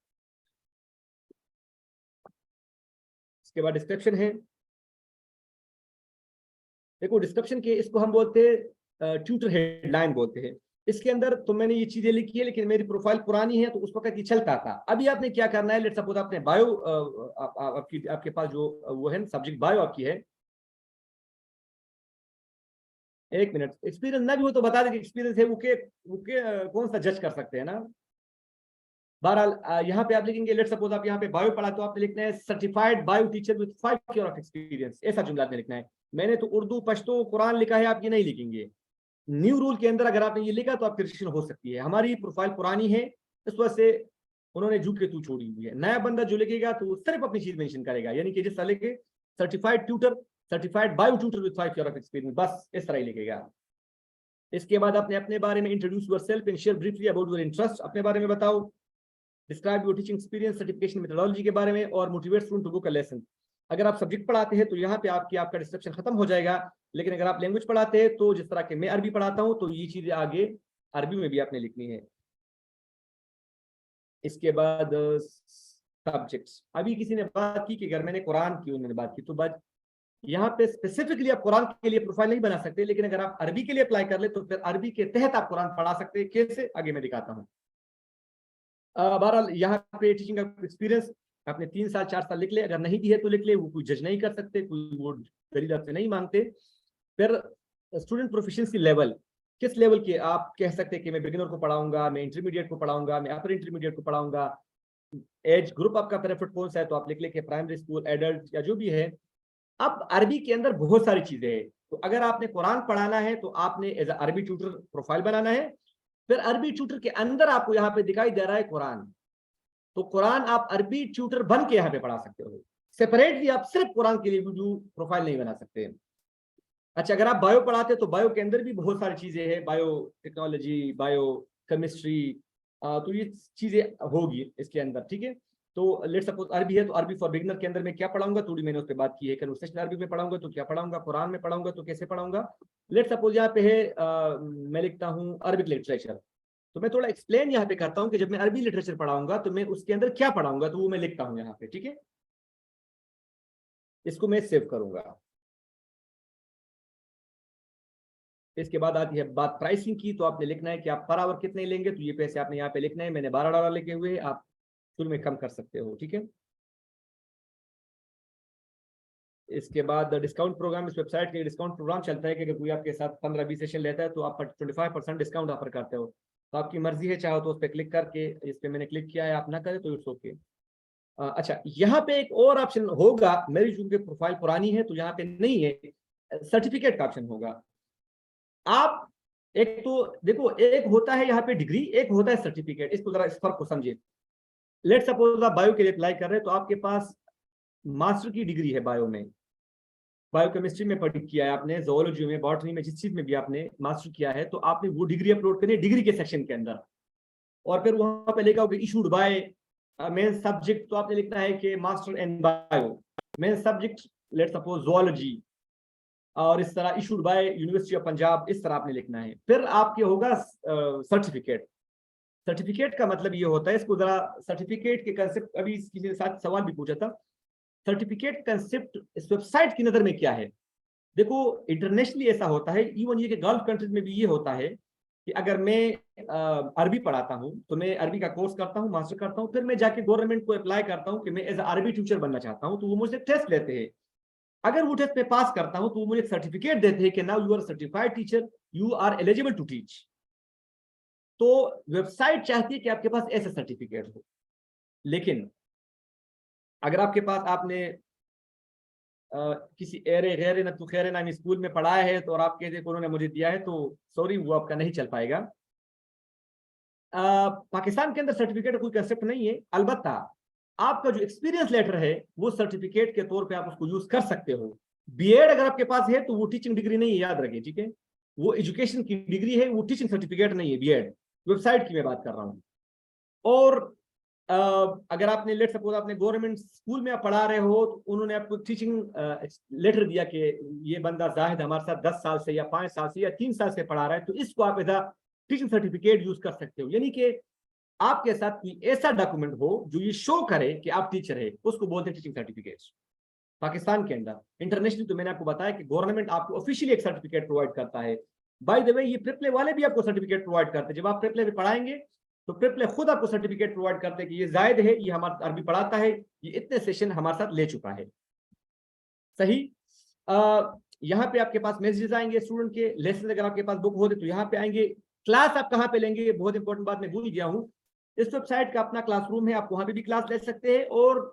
इसके बाद डिस्क्रिप्शन है। देखो डिस्क्रिप्शन के, इसको हम बोलते हैं ट्यूटर हेडलाइन बोलते हैं। इसके अंदर तो मैंने ये चीजें लिखी है, लेकिन मेरी प्रोफाइल पुरानी है तो उस वक्त ये चलता था। अभी आपने क्या करना है, लेट्स सपोज आपने बायो आपके पास जो वो है सब्जेक्ट बायो आपकी है, एक मिनट, एक्सपीरियंस ना भी हो तो बता दें कि एक्सपीरियंस है, कौन सा जज कर सकते हैं ना। बहरहाल यहाँ पे आप लिखेंगे, लेट्स सपोज आप यहाँ पे बायो पढ़ा तो आपने लिखना है certified bio teacher with 5 year of experience, ऐसा जुमला आपने लिखना है। मैंने तो उर्दू, पश्तो, कुरान लिखा है, आप ये नहीं लिखेंगे। न्यू रूल के अंदर अगर आपने ये लिखा तो आपकी रजिस्ट्रेशन हो सकती है। हमारी प्रोफाइल पुरानी है, इस वजह से उन्होंने जू के तू छोड़ी हुई है। नया बंदा जो लिखेगा तो सिर्फ अपनी चीज मेंशन करेगा, यानी कि जिस तरह लिखे certified tutor, certified bio tutor with 5 year of experience, बस इस तरह ही लिखेगा। इसके बाद आपने अपने बारे में introduce yourself and share briefly about your interest, अपने बारे में बताओ। Describe your teaching experience, certification methodology के बारे में, और motivate student to book a lesson. अगर आप सब्जेक्ट पढ़ाते हैं तो यहाँ पे आपका डिस्क्रिप्शन खत्म हो जाएगा, लेकिन अगर आप लैंग्वेज पढ़ाते हैं तो जिस तरह के मैं अरबी पढ़ाता हूँ तो ये चीजें आगे अरबी में भी आपने लिखनी है। इसके बाद सब्जेक्ट्स, अभी किसी ने बात की कि अगर मैंने कुरान की उन्होंने बात की, तो बात यहाँ पे स्पेसिफिकली आप कुरान के लिए प्रोफाइल नहीं बना सकते, लेकिन अगर आप अरबी के लिए अप्लाई कर ले तो फिर अरबी के तहत आप कुरान पढ़ा सकते हैं। कैसे, आगे मैं दिखाता हूँ। बहरहाल यहाँ पे टीचिंग का एक्सपीरियंस आपने 3 साल 4 साल लिख ले, अगर नहीं भी है तो लिख ले, वो कोई जज नहीं कर सकते, कोई वो दलील आपसे नहीं मांगते। फिर स्टूडेंट प्रोफिशिएंसी लेवल, किस लेवल के आप कह सकते हैं कि मैं बिगिनर को पढ़ाऊंगा, मैं इंटरमीडिएट को पढ़ाऊंगा, मैं अपर इंटरमीडिएट को पढ़ाऊंगा। एज ग्रुप आपका प्रेफर्ड कौन सा है, तो आप लिख ले कि प्राइमरी स्कूल, एडल्ट या जो भी है। अब अरबी के अंदर बहुत सारी चीजें हैं, तो अगर आपने कुरान पढ़ाना है तो आपने एज अरबी ट्यूटर प्रोफाइल बनाना है। फिर अरबी ट्यूटर के अंदर आपको यहाँ पे दिखाई दे रहा है कुरान, तो कुरान आप अरबी ट्यूटर बन के यहाँ पे पढ़ा सकते हो। सेपरेटली आप सिर्फ कुरान के लिए वीडियो प्रोफाइल नहीं बना सकते। अच्छा, अगर आप बायो पढ़ाते तो बायो के अंदर भी बहुत सारी चीजें हैं, बायो टेक्नोलॉजी, बायो केमिस्ट्री, तो ये चीजें होगी इसके अंदर, ठीक है। तो लेट्स सपोज अरबी है तो अरबी फॉर बिगिनर के अंदर मैं क्या पढ़ाऊंगा, थोड़ी मैंने उस पर बात की है। कन्वर्सेशन अरबी में पढ़ाऊंगा तो क्या पढ़ाऊंगा, कुरान में पढ़ाऊंगा तो कैसे पढ़ाऊंगा। लेट्स सपोज यहाँ पे है मैं लिखता हूँ अरबिक लिटरेचर, तो मैं थोड़ा एक्सप्लेन यहाँ पे करता हूँ कि जब मैं अरबी लिटरेचर पढ़ाऊंगा तो मैं उसके अंदर क्या पढ़ाऊंगा, तो वो मैं लिखता हूँ यहाँ पे, ठीक है। इसको मैं सेव करूंगा। इसके बाद आती है बात प्राइसिंग की, तो आपने लिखना है कि आप पर आवर कितने लेंगे, तो ये पैसे आपने यहाँ पे लिखना है। मैंने $12 लिखे हुए, आप शुरू में कम कर सकते हो, ठीक है। इसके बाद डिस्काउंट प्रोग्राम, इस वेबसाइट के डिस्काउंट प्रोग्राम चलता है कि अगर कोई आपके साथ 15-20 सेशन लेता है तो आप 25% डिस्काउंट ऑफर करते हो। तो आपकी मर्जी है, चाहो तो उस पर क्लिक करके, इस पर मैंने क्लिक किया है, आप ना करें तो इट्स ओके। अच्छा, यहाँ पे एक और ऑप्शन होगा, मेरी चूंकि प्रोफाइल पुरानी है तो यहाँ पे नहीं है, सर्टिफिकेट का ऑप्शन होगा। आप एक तो देखो, एक होता है यहाँ पे डिग्री, एक होता है सर्टिफिकेट, इसको जरा इस फर्क को समझिए। लेट सपोज आप बायो के लिए अप्लाई कर रहे हैं तो आपके पास मास्टर की डिग्री है बायो में, बायोकेमिस्ट्री में पढ़ किया है आपने, जोलॉजी में, बॉटनी में, जिस चीज में भी आपने मास्टर किया है, तो आपने वो डिग्री अपलोड करनी है डिग्री के सेक्शन के अंदर। और फिर वहां पे लिखा होगा इशूड बाय मेन सब्जेक्ट, तो आपने लिखना है कि master in bio, main subject let's suppose zoology, और इस तरह issued by university of Punjab, इस तरह आपने लिखना है। फिर आपके होगा सर्टिफिकेट। सर्टिफिकेट का मतलब ये होता है, इसको जरा सर्टिफिकेट के कंसेप्ट, अभी किसी ने साथ सवाल भी पूछा था, सर्टिफिकेट कंसेप्ट इस वेबसाइट की नजर में क्या है। देखो, इंटरनेशनली ऐसा होता है, इवन ये कि गल्फ कंट्रीज में भी ये होता है कि अगर मैं अरबी पढ़ाता हूँ तो मैं अरबी का कोर्स करता हूँ, मास्टर करता हूँ, फिर मैं जाके गवर्नमेंट को अप्लाई करता हूँ कि मैं एज अरबी टीचर बनना चाहता हूँ, तो वो मुझसे टेस्ट लेते हैं। अगर वो टेस्ट में पास करता हूँ तो वो मुझे सर्टिफिकेट देते हैं कि now you are certified teacher, you are eligible to teach. तो वेबसाइट चाहती है कि आपके पास ऐसा सर्टिफिकेट हो। लेकिन अगर आपके पास आपने किसी एरे गैर न तो खैर नामी स्कूल में पढ़ाया है तो, और आप कहते हैं उन्होंने मुझे दिया है, तो सॉरी, वो आपका नहीं चल पाएगा। पाकिस्तान के अंदर सर्टिफिकेट का कोई कंसेप्ट नहीं है, अलबत्ता आपका जो एक्सपीरियंस लेटर है वो सर्टिफिकेट के तौर पे आप उसको यूज कर सकते हो। बीएड अगर आपके पास है तो वो टीचिंग डिग्री नहीं है, याद रखिए, ठीक है। वो एजुकेशन की डिग्री है, वो टीचिंग सर्टिफिकेट नहीं है बीएड। वेबसाइट की मैं बात कर रहा हूँ। और अगर आपने लेट सपोज आपने गवर्नमेंट स्कूल में आप पढ़ा रहे हो तो उन्होंने आपको टीचिंग लेटर दिया कि ये बंदा जाहिद हमारे साथ 10 साल से या 5 साल से या 3 साल से पढ़ा रहा है, तो इसको आप एज टीचिंग सर्टिफिकेट यूज कर सकते हो। यानी कि आपके साथ कोई ऐसा डॉक्यूमेंट हो जो ये शो करे कि आप टीचर है, उसको बोलते हैं टीचिंग सर्टिफिकेट पाकिस्तान के अंदर। इंटरनेशनल तो मैंने आपको बताया कि गवर्नमेंट आपको ऑफिशियली एक सर्टिफिकेट प्रोवाइड करता है। बाय द वे, ये प्रिपले वाले भी आपको सर्टिफिकेट प्रोवाइड करते हैं। जब आप प्रिपले में पढ़ाएंगे तो प्रिपले खुद आपको सर्टिफिकेट प्रोवाइड करते हैं कि ये जायद है, ये हमारा अरबी पढ़ाता है, ये इतने सेशन हमारे साथ ले चुका है। सही। यहाँ पे आपके पास मैसेजेस आएंगे स्टूडेंट के, लेसन अगर आपके पास बुक होते तो यहाँ पे आएंगे। क्लास आप कहाँ पे लेंगे, ये बहुत इंपॉर्टेंट बात मैं भूल गया हूँ। इस वेबसाइट का अपना क्लासरूम है, आप वहां पे भी क्लास ले सकते हैं। और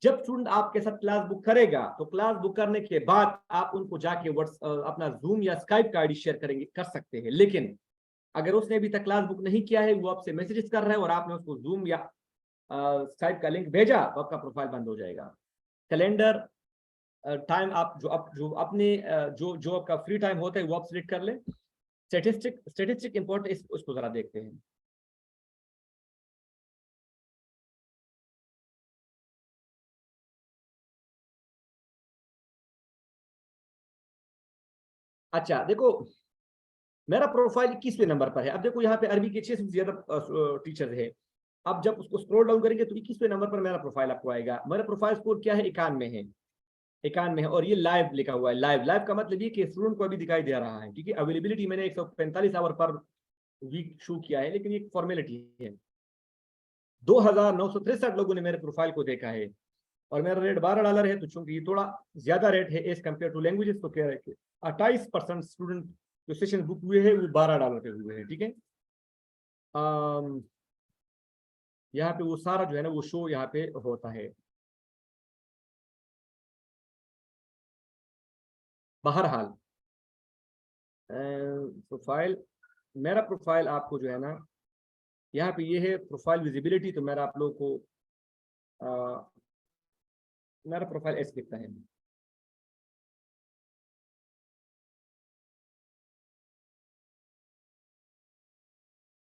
जब स्टूडेंट आपके साथ क्लास बुक करेगा तो क्लास बुक करने के बाद आप उनको जाके अपना जूम या स्काइप का आईडी शेयर करेंगे, कर सकते हैं। लेकिन अगर उसने अभी तक क्लास बुक नहीं किया है, वो आपसे मैसेजेस कर रहा है और आपने उसको जूम या स्काइप का लिंक भेजा, तो आपका प्रोफाइल बंद हो जाएगा। कैलेंडर टाइम आप जो अपने जो आपका फ्री टाइम होता है वो आप सिलेक्ट कर लें। स्टेटिस्टिक इंपॉर्टेंट, उसको जरा देखते हैं। अच्छा देखो, मेरा प्रोफाइल 21वें नंबर पर है। अब देखो यहाँ पे अरबी के 6 से ज्यादा टीचर है। अब जब उसको स्क्रॉल डाउन करेंगे तो 21वें नंबर पर मेरा प्रोफाइल आपको आएगा। मेरा प्रोफाइल स्कोर क्या है, 91 है, 91 है। और ये लाइव लिखा हुआ है। लाइव लाइव का मतलब ये कि स्टूडेंट को अभी दिखाई दे रहा है, क्योंकि अवेलेबिलिटी मैंने 145 आवर पर वीक शो किया है, लेकिन ये फॉर्मेलिटी है। 2963 लोगों ने मेरे प्रोफाइल को देखा है और मेरा रेट $12 है। तो चूंकि ये थोड़ा ज्यादा रेट है एज कम्पेयर टू लैंग्वेजेस, तो कह रहे हैं 28% स्टूडेंट जो सेशन बुक हुए हैं वो $12 पे हुए हैं। ठीक है, यहाँ पे वो सारा जो है ना वो शो यहाँ पे होता है। बहरहाल प्रोफाइल, मेरा प्रोफाइल आपको जो है ना यहाँ पे ये है प्रोफाइल विजिबिलिटी। तो मेरा आप लोगों को मेरा प्रोफाइल ऐसे दिखता है।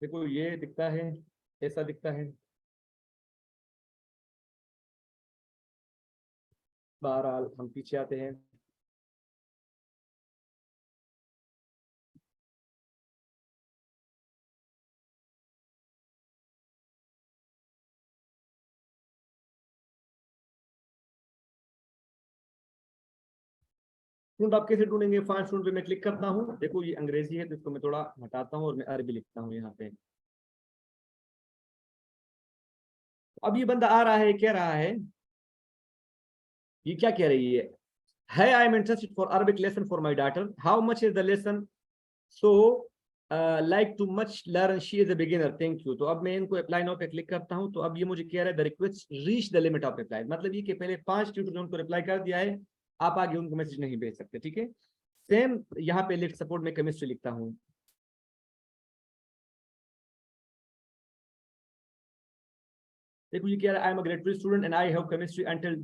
देखो ये दिखता है, ऐसा दिखता है। बहरहाल हम पीछे आते हैं। स्टूडेंट आप कैसे ढूंढेंगे, फाइंड स्टूडेंट पे मैं क्लिक करता हूँ। देखो ये अंग्रेजी है तो इसको मैं थोड़ा हटाता हूँ और मैं अरबी लिखता हूँ यहाँ पे। अब ये बंदा आ रहा है, कह रहा है, ये क्या कह रही है, Hey, I am interested for Arabic lesson for my daughter. How much is the lesson? So, like to much learn. She is a beginner. Thank you. तो अब मैं इनको अप्लाई नाउ पे क्लिक करता हूँ। तो अब ये मुझे कह रहा है the request reach the limit of reply. मतलब ये कि पहले 5 ट्यूटर उनको रिप्लाई कर दिया है, आप आगे उनको मैसेज नहीं भेज सकते। ठीक है, सेम यहाँ पे लिस्ट सपोर्ट में केमिस्ट्री लिखता हूँ। देखो ये कह रहा है, I am a grade 2 student and I have chemistry until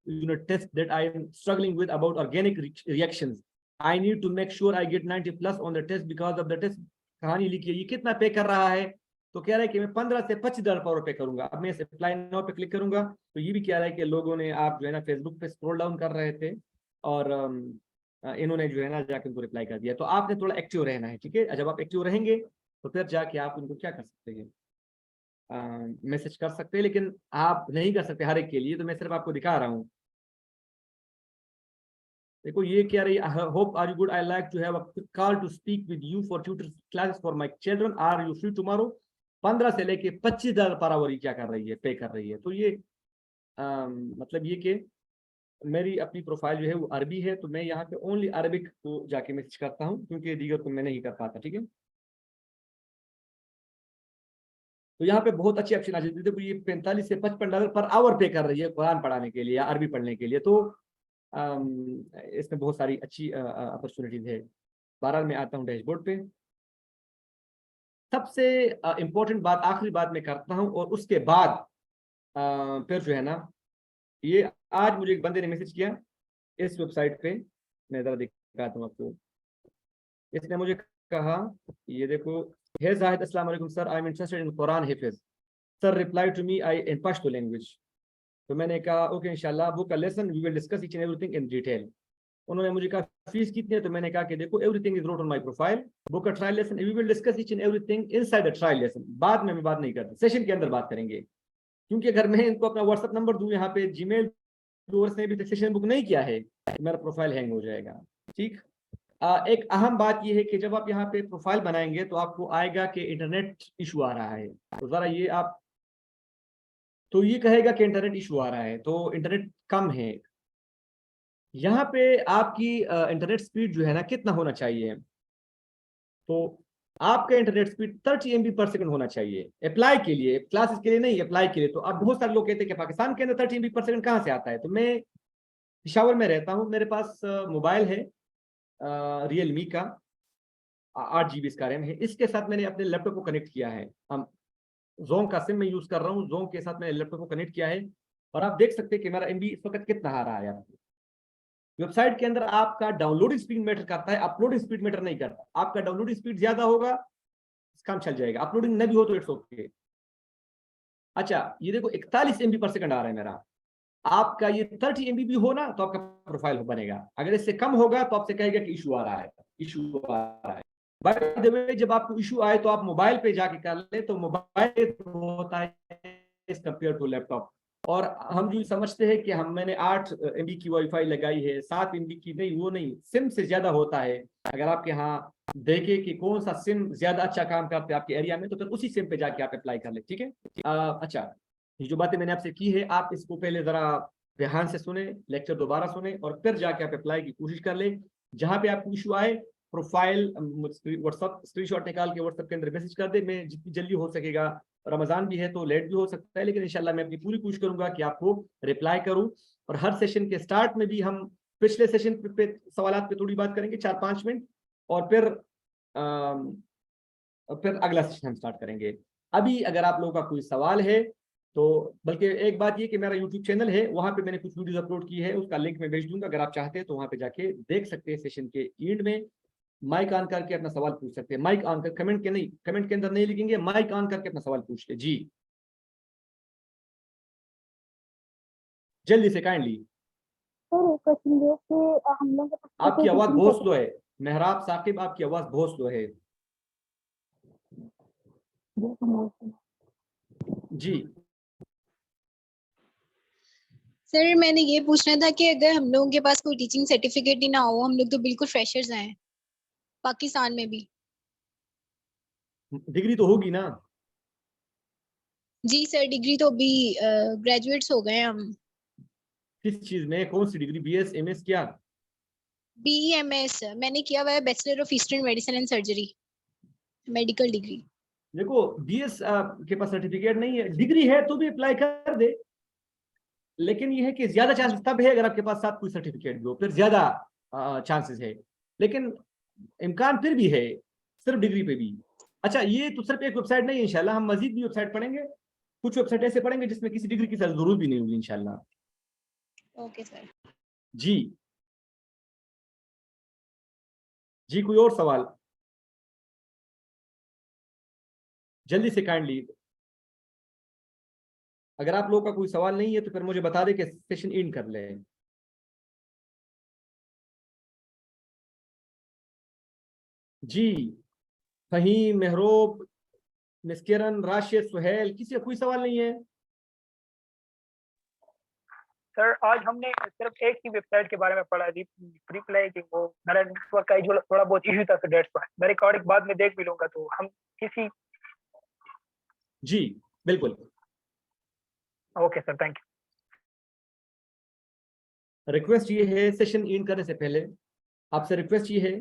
unit test that I am struggling with about organic reactions. I need to make sure I get 90+ on the test because of the test. कहानी लिखी है। ये कितना पे कर रहा है, तो कह रहा है कि मैं 15 से 25 डॉलर पे करूंगा। अब मैं अप्लाई नाउ पे क्लिक करूंगा तो ये भी कह रहा है कि लोगों ने, आप जो है ना फेसबुक पे स्क्रॉल डाउन कर रहे थे और इन्होंने जो है ना जाके उनको रिप्लाई कर दिया। तो आपने थोड़ा एक्टिव रहना है। ठीक है, जब आप एक्टिव रहेंगे तो फिर जाके आप उनको क्या कर सकते हैं, मैसेज कर सकते हैं। लेकिन आप नहीं कर सकते हर एक के लिए, तो मैं सिर्फ आपको दिखा रहा हूँ। देखो ये क्या रही, hope are you good, I like to have a quick call to speak with you for tutor classes for my children, are you free tomorrow. 15 से लेके $25 पर आवर क्या कर रही है, पे कर रही है। तो ये मतलब ये कि मेरी अपनी प्रोफाइल जो है वो अरबी है, तो मैं यहाँ पे ओनली अरबिक को जाके मैसेज करता हूँ, क्योंकि दीगर को मैं नहीं कर पाता। ठीक है, तो यहाँ पे बहुत अच्छी ऑप्शन आ जाती है। देखो ये 45 से $55 पर आवर पे कर रही है कुरान पढ़ाने के लिए या अरबी पढ़ने के लिए। तो इसमें बहुत सारी अच्छी अपॉर्चुनिटीज है। बहरहाल मैं आता हूँ डैशबोर्ड पे। सबसे इम्पोर्टेंट बात, आखिरी बात मैं करता हूँ और उसके बाद फिर जो है ना, ये आज मुझे एक बंदे ने मैसेज किया इस वेबसाइट पे, मैं जरा दिखाता हूँ आपको। इसने मुझे कहा, ये देखो, हे जाहिद अस्सलाम वालेकुम sir, I am interested in Quran हिफ्ज sir, reply to me I in Pashto language. तो मैंने कहा ओके इंशाल्लाह, book a lesson, we will discuss each and everything in detail. उन्होंने मुझे कहा फीस कितनी है, तो मैंने कहा कि देखो everything is wrote on my profile, book a trial lesson, we will discuss each and everything inside the trial lesson. बाद में मैं बात नहीं करता, सेशन के अंदर बात करेंगे। क्योंकि अगर मैं इनको अपना व्हाट्सएप नंबर दूं यहाँ पे, जीमेल ने भी सेशन बुक नहीं किया है, तो मेरा प्रोफाइल हैंग हो जाएगा। ठीक, एक अहम बात यह है कि जब आप यहाँ पे प्रोफाइल बनाएंगे तो आपको आएगा कि इंटरनेट इशू आ रहा है। तो जरा ये आप, तो ये कहेगा कि इंटरनेट इशू आ रहा है, तो इंटरनेट कम है। यहाँ पे आपकी इंटरनेट स्पीड जो है ना कितना होना चाहिए, तो आपका इंटरनेट स्पीड 30 MB पर सेकंड होना चाहिए अप्लाई के लिए, क्लासेस के लिए नहीं, अप्लाई के लिए। तो अब बहुत सारे लोग कहते हैं कि पाकिस्तान के अंदर 30 MB पर सेकंड कहाँ से आता है। तो मैं पिशावर में रहता हूँ, मेरे पास मोबाइल है रियलमी का 8 GB इसका रैम है। इसके साथ मैंने अपने लैपटॉप को कनेक्ट किया है, हम जोंग का सिम मैं यूज कर रहा हूँ, जोंग के साथ मैंने लैपटॉप को कनेक्ट किया है और आप देख सकते हैं कि मेरा MB इस वक्त कितना आ रहा है। आपको वेबसाइट के अंदर आपका डाउनलोडिंग स्पीड मैटर करता है, अपलोडिंग स्पीड मैटर नहीं करता। आपका डाउनलोडिंग स्पीड ज्यादा होगा काम चल जाएगा, अपलोडिंग नहीं भी हो तो इट्स ओके। अच्छा ये देखो 41 MB पर सेकंड आ रहा है मेरा, आपका ये 30 MB भी हो ना तो आपका प्रोफाइल बनेगा। अगर इससे कम होगा तो आपसे कहेगा कि इशू आ रहा है, इशू आ रहा है। बाय द वे जब आपको इशू आए तो आप मोबाइल पे जाके कर ले, तो मोबाइल होता है इस कंपेयर टू लैपटॉप। और हम जो समझते हैं कि मैंने 8 MB की वाईफाई लगाई है, 7 MB की, नहीं वो नहीं, सिम से ज्यादा होता है। अगर आपके यहाँ देखे कि कौन सा सिम ज्यादा अच्छा काम करते हैं आपके एरिया में, तो फिर उसी सिम पे जाके आप अप्लाई कर ले, ठीक है। अच्छा ये जो बातें मैंने आपसे की है, आप इसको पहले जरा ध्यान से सुने, लेक्चर दोबारा सुने और फिर जाके आप अप्लाई की कोशिश कर ले। जहां पे आपको इशू आए प्रोफाइल व्हाट्सअप स्क्रीनशॉट निकाल के व्हाट्सएप के अंदर मैसेज कर दे। मैं जितनी जल्दी हो सकेगा, रमजान भी है तो लेट भी हो सकता है, लेकिन इंशाल्लाह मैं अपनी पूरी कोशिश करूंगा कि आपको रिप्लाई करूं। और हर सेशन के स्टार्ट में भी हम पिछले सेशन पे सवाल पे थोड़ी बात करेंगे 4-5 मिनट, और फिर अगला सेशन हम स्टार्ट करेंगे। अभी अगर आप लोगों का कोई सवाल है तो, बल्कि एक बात ये कि मेरा यूट्यूब चैनल है, वहां पे मैंने कुछ वीडियोस अपलोड की है, उसका लिंक मैं भेज दूंगा। अगर आप चाहते हैं तो वहां पे जाके देख सकते हैं। सेशन के एंड में माइक ऑन करके अपना सवाल पूछ सकते हैं, माइक ऑन कर, कमेंट के अंदर नहीं लिखेंगे, माइक ऑन करके अपना सवाल पूछ ले जी, जल्दी से काइंडली। सर एक क्वेश्चन ये कि हम लोग आपकी आवाज बहुत स्लो है मेहराब साकिब, आपकी आवाज बहुत स्लो है जी। सर मैंने ये पूछना था कि अगर हम लोगों के पास कोई टीचिंग सर्टिफिकेट ही ना हो, हम लोग तो बिल्कुल फ्रेशर्स हैं पाकिस्तान में भी। डिग्री तो होगी ना? जी सर डिग्री तो अभी ग्रेजुएट्स हो गए हम। किस चीज में, कौन सी डिग्री, BS MS क्या? BEMS मैंने किया हुआ है, bachelor of eastern medicine and surgery, medical degree. देखो BS के पास सर्टिफिकेट नहीं है, डिग्री है तो भी अप्लाई कर दे, लेकिन ये है कि ज्यादा चांसेस तब है अगर आपके पास साथ कोई सर्टिफिकेट भी हो, फिर ज्यादा चांसेस है, लेकिन इम्कान फिर भी है सिर्फ डिग्री पे भी। अच्छा ये तो सिर्फ एक वेबसाइट नहीं है, इंशाल्लाह हम मजीद भी वेबसाइट पढ़ेंगे, कुछ वेबसाइट ऐसे पढ़ेंगे जिसमें किसी डिग्री की जरूरत भी नहीं होगी इंशाल्लाह। Okay sir. जी जी, कोई और सवाल जल्दी से काइंडली। अगर आप लोगों का कोई सवाल नहीं है तो फिर मुझे बता दें कि सेशन एंड कर ले। जी फहीम, मेहरोब, मिस्किरन, राशिद, सुहेल, किसी का कोई सवाल नहीं है? सर आज हमने सिर्फ एक ही वेबसाइट के बारे में पढ़ा थी, रिप्लाई की, वो मेरा नेटवर्क का जो थोड़ा बहुत इशू था, तो डेट्स व्हाई मैं रिकॉर्डिंग बाद में देख भी लूंगा, तो हम किसी। जी बिल्कुल, okay sir, thank you. Request ये है सेशन एंड करने से पहले आपसे रिक्वेस्ट ये है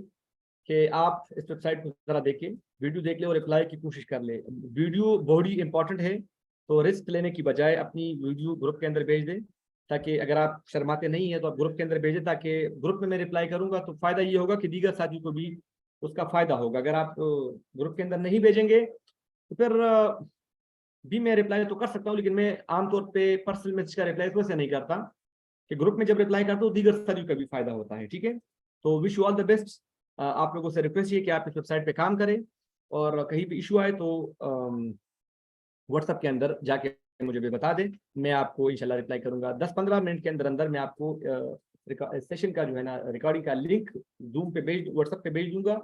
कि आप इस वेबसाइट को जरा देखें, वीडियो देख ले और अप्लाई की कोशिश कर ले। वीडियो बहुत ही इंपॉर्टेंट है, तो रिस्क लेने की बजाय अपनी वीडियो ग्रुप के अंदर भेज दें, ताकि अगर आप शर्माते नहीं है तो आप ग्रुप के अंदर भेजें, ताकि ग्रुप में मैं रिप्लाई करूंगा तो फायदा ये होगा कि दीगर साथियों को भी उसका फायदा होगा। अगर आप ग्रुप के अंदर नहीं भेजेंगे तो फिर भी मैं रिप्लाई तो कर सकता हूँ, लेकिन मैं आमतौर पे पर्सनल मैसेज का रिप्लाई तो ऐसे नहीं करता, कि ग्रुप में जब रिप्लाई करता हूँ दीगर साथियों का भी फायदा होता है, ठीक है। तो wish you all the best. आप लोगों से रिक्वेस्ट ये कि आप इस वेबसाइट पे काम करें, और कहीं भी इशू आए तो व्हाट्सएप के अंदर जाके मुझे भी बता दें, मैं आपको इंशाल्लाह रिप्लाई करूंगा। 10-15 मिनट के अंदर अंदर मैं आपको सेशन का जो है ना रिकॉर्डिंग का लिंक जूम पे व्हाट्सएप पे भेज दूंगा,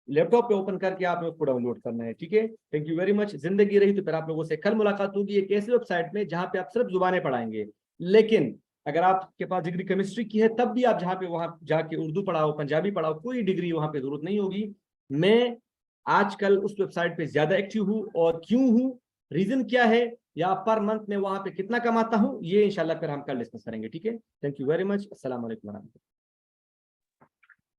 लैपटॉप पे ओपन करके आपने उसको डाउनलोड करना है, ठीक है। Thank you very much. जिंदगी रही तो फिर आप लोगों से कल मुलाकात होगी एक ऐसी वेबसाइट में जहाँ पे आप सिर्फ जुबानें पढ़ाएंगे, लेकिन अगर आपके पास डिग्री केमिस्ट्री की है तब भी आप जहाँ पे वहां जाके उर्दू पढ़ाओ, पंजाबी पढ़ाओ, कोई डिग्री वहां पे जरूरत नहीं होगी। मैं आजकल उस वेबसाइट पे ज्यादा एक्टिव हूँ, और क्यों हूँ रीजन क्या है, या पर मंथ में वहां पे कितना कमाता हूँ, ये इंशाल्लाह फिर हम कल डिस्कस करेंगे। ठीक है, थैंक यू वेरी मच। अस्सलाम वालेकुम।